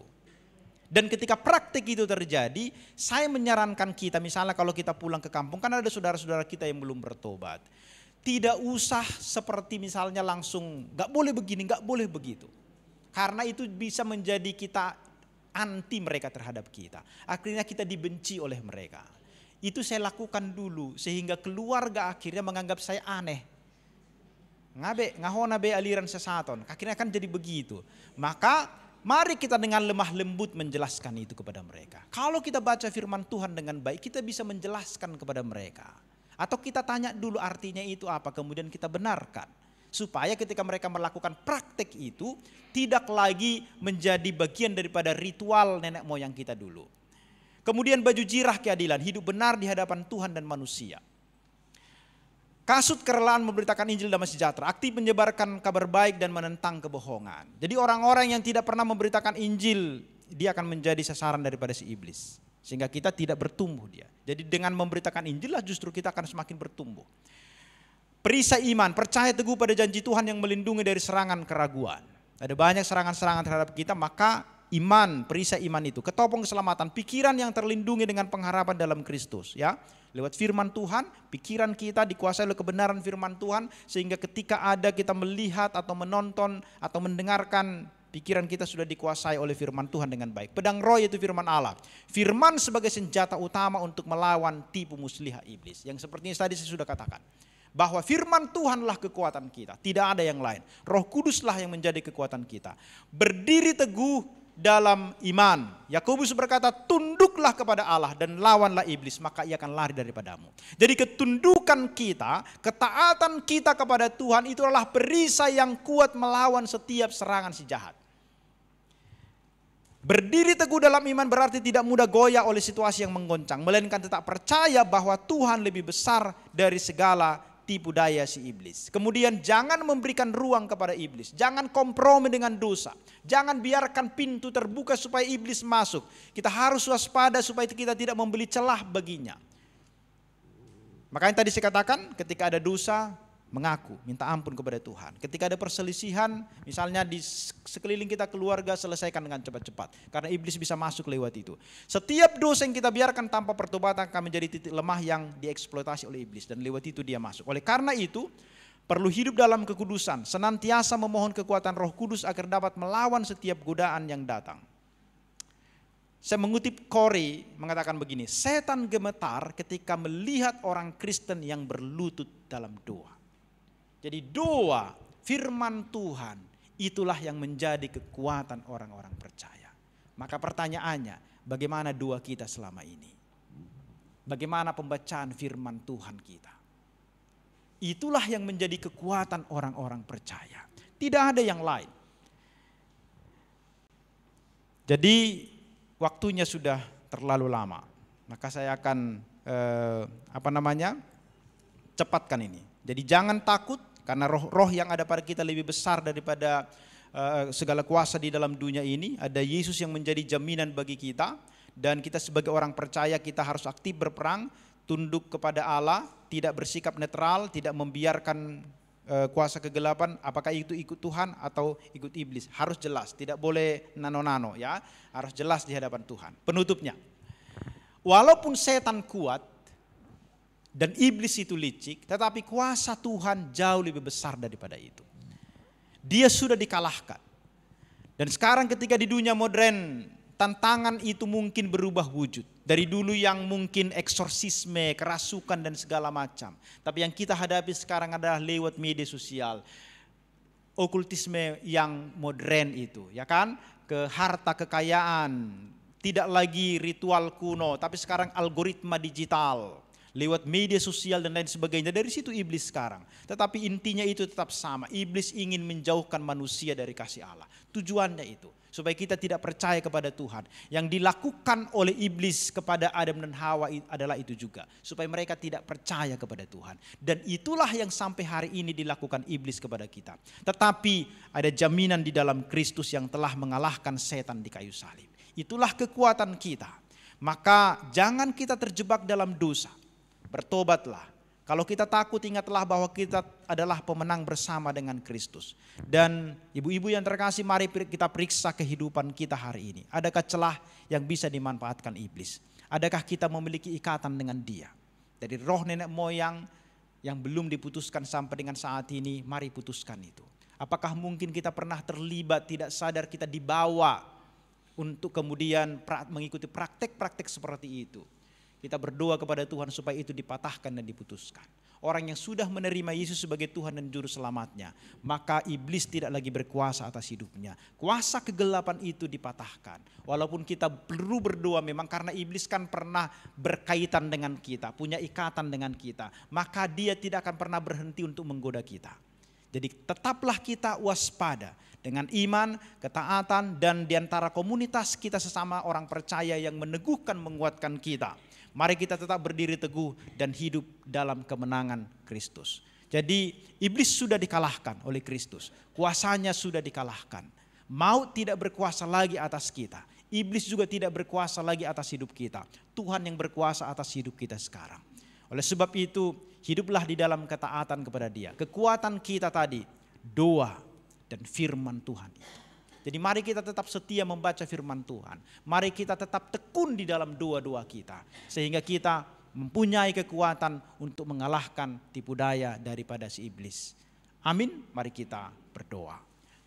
Dan ketika praktik itu terjadi, saya menyarankan kita misalnya kalau kita pulang ke kampung, kan ada saudara-saudara kita yang belum bertobat. Tidak usah seperti misalnya langsung gak boleh begini, gak boleh begitu. Karena itu bisa menjadi kita anti mereka terhadap kita. Akhirnya kita dibenci oleh mereka. Itu saya lakukan dulu sehingga keluarga akhirnya menganggap saya aneh. Ngahona be aliran sesaton, akhirnya akan jadi begitu. Maka mari kita dengan lemah lembut menjelaskan itu kepada mereka. Kalau kita baca firman Tuhan dengan baik, kita bisa menjelaskan kepada mereka. Atau kita tanya dulu artinya itu apa, kemudian kita benarkan. Supaya ketika mereka melakukan praktek itu, tidak lagi menjadi bagian daripada ritual nenek moyang kita dulu. Kemudian baju jirah keadilan, hidup benar di hadapan Tuhan dan manusia. Kasut kerelaan memberitakan Injil damai sejahtera, aktif menyebarkan kabar baik dan menentang kebohongan. Jadi orang-orang yang tidak pernah memberitakan Injil, dia akan menjadi sasaran daripada si iblis. Sehingga kita tidak bertumbuh dia. Jadi dengan memberitakan Injil lah justru kita akan semakin bertumbuh. Perisai iman, percaya teguh pada janji Tuhan yang melindungi dari serangan keraguan. Ada banyak serangan-serangan terhadap kita, maka iman, perisai iman itu, ketopong keselamatan, pikiran yang terlindungi dengan pengharapan dalam Kristus, ya. Lewat firman Tuhan, pikiran kita dikuasai oleh kebenaran firman Tuhan, sehingga ketika ada kita melihat atau menonton atau mendengarkan, pikiran kita sudah dikuasai oleh firman Tuhan dengan baik. Pedang roh yaitu firman Allah. Firman sebagai senjata utama untuk melawan tipu muslihat iblis. Yang seperti tadi saya sudah katakan. Bahwa firman Tuhanlah kekuatan kita, tidak ada yang lain. Roh Kuduslah yang menjadi kekuatan kita. Berdiri teguh dalam iman. Yakobus berkata, tunduklah kepada Allah dan lawanlah iblis, maka ia akan lari daripadamu. Jadi ketundukan kita, ketaatan kita kepada Tuhan itu adalah perisai yang kuat melawan setiap serangan si jahat. Berdiri teguh dalam iman berarti tidak mudah goyah oleh situasi yang menggoncang, melainkan tetap percaya bahwa Tuhan lebih besar dari segala tipu daya si iblis. Kemudian jangan memberikan ruang kepada iblis. Jangan kompromi dengan dosa. Jangan biarkan pintu terbuka supaya iblis masuk. Kita harus waspada supaya kita tidak membeli celah baginya. Makanya tadi saya katakan ketika ada dosa, mengaku, minta ampun kepada Tuhan. Ketika ada perselisihan, misalnya di sekeliling kita keluarga, selesaikan dengan cepat-cepat. Karena iblis bisa masuk lewat itu. Setiap dosa yang kita biarkan tanpa pertobatan akan menjadi titik lemah yang dieksploitasi oleh iblis. Dan lewat itu dia masuk. Oleh karena itu, perlu hidup dalam kekudusan. Senantiasa memohon kekuatan Roh Kudus agar dapat melawan setiap godaan yang datang. Saya mengutip Corey mengatakan begini, setan gemetar ketika melihat orang Kristen yang berlutut dalam doa. Jadi doa, firman Tuhan, itulah yang menjadi kekuatan orang-orang percaya. Maka pertanyaannya, bagaimana doa kita selama ini? Bagaimana pembacaan firman Tuhan kita? Itulah yang menjadi kekuatan orang-orang percaya. Tidak ada yang lain. Jadi waktunya sudah terlalu lama. Maka saya akan cepatkan ini. Jadi jangan takut karena roh yang ada pada kita lebih besar daripada segala kuasa di dalam dunia ini. Ada Yesus yang menjadi jaminan bagi kita. dan kita sebagai orang percaya kita harus aktif berperang, tunduk kepada Allah, tidak bersikap netral, tidak membiarkan kuasa kegelapan, apakah itu ikut Tuhan atau ikut iblis. Harus jelas, tidak boleh nano-nano ya, harus jelas di hadapan Tuhan. Penutupnya, walaupun setan kuat dan iblis itu licik, tetapi kuasa Tuhan jauh lebih besar daripada itu. Dia sudah dikalahkan. Dan sekarang ketika di dunia modern, tantangan itu mungkin berubah wujud. Dari dulu yang mungkin eksorsisme, kerasukan dan segala macam. Tapi yang kita hadapi sekarang adalah lewat media sosial. Okultisme yang modern itu, ya kan? Ke harta kekayaan, tidak lagi ritual kuno, tapi sekarang algoritma digital. Lewat media sosial dan lain sebagainya, dari situ iblis sekarang. Tetapi intinya itu tetap sama, iblis ingin menjauhkan manusia dari kasih Allah. Tujuannya itu, supaya kita tidak percaya kepada Tuhan. Yang dilakukan oleh iblis kepada Adam dan Hawa adalah itu juga, supaya mereka tidak percaya kepada Tuhan. Dan itulah yang sampai hari ini dilakukan iblis kepada kita. Tetapi ada jaminan di dalam Kristus yang telah mengalahkan setan di kayu salib. Itulah kekuatan kita. Maka jangan kita terjebak dalam dosa. Bertobatlah. Kalau kita takut, ingatlah bahwa kita adalah pemenang bersama dengan Kristus. Dan ibu-ibu yang terkasih, mari kita periksa kehidupan kita hari ini. Adakah celah yang bisa dimanfaatkan iblis? Adakah kita memiliki ikatan dengan dia? Dari roh nenek moyang yang belum diputuskan sampai dengan saat ini, mari putuskan itu. Apakah mungkin kita pernah terlibat, tidak sadar kita dibawa untuk kemudian mengikuti praktek-praktek seperti itu? Kita berdoa kepada Tuhan supaya itu dipatahkan dan diputuskan. Orang yang sudah menerima Yesus sebagai Tuhan dan Juru Selamatnya, maka iblis tidak lagi berkuasa atas hidupnya. Kuasa kegelapan itu dipatahkan. Walaupun kita perlu berdoa memang, karena iblis kan pernah berkaitan dengan kita, punya ikatan dengan kita. Maka dia tidak akan pernah berhenti untuk menggoda kita. Jadi tetaplah kita waspada dengan iman, ketaatan, dan diantara komunitas kita sesama orang percaya yang meneguhkan, menguatkan kita. Mari kita tetap berdiri teguh dan hidup dalam kemenangan Kristus. Jadi iblis sudah dikalahkan oleh Kristus. Kuasanya sudah dikalahkan. Maut tidak berkuasa lagi atas kita. Iblis juga tidak berkuasa lagi atas hidup kita. Tuhan yang berkuasa atas hidup kita sekarang. Oleh sebab itu, hiduplah di dalam ketaatan kepada Dia. Kekuatan kita tadi, doa dan firman Tuhan itu. Jadi mari kita tetap setia membaca firman Tuhan. Mari kita tetap tekun di dalam doa-doa kita. Sehingga kita mempunyai kekuatan untuk mengalahkan tipu daya daripada si iblis. Amin, mari kita berdoa.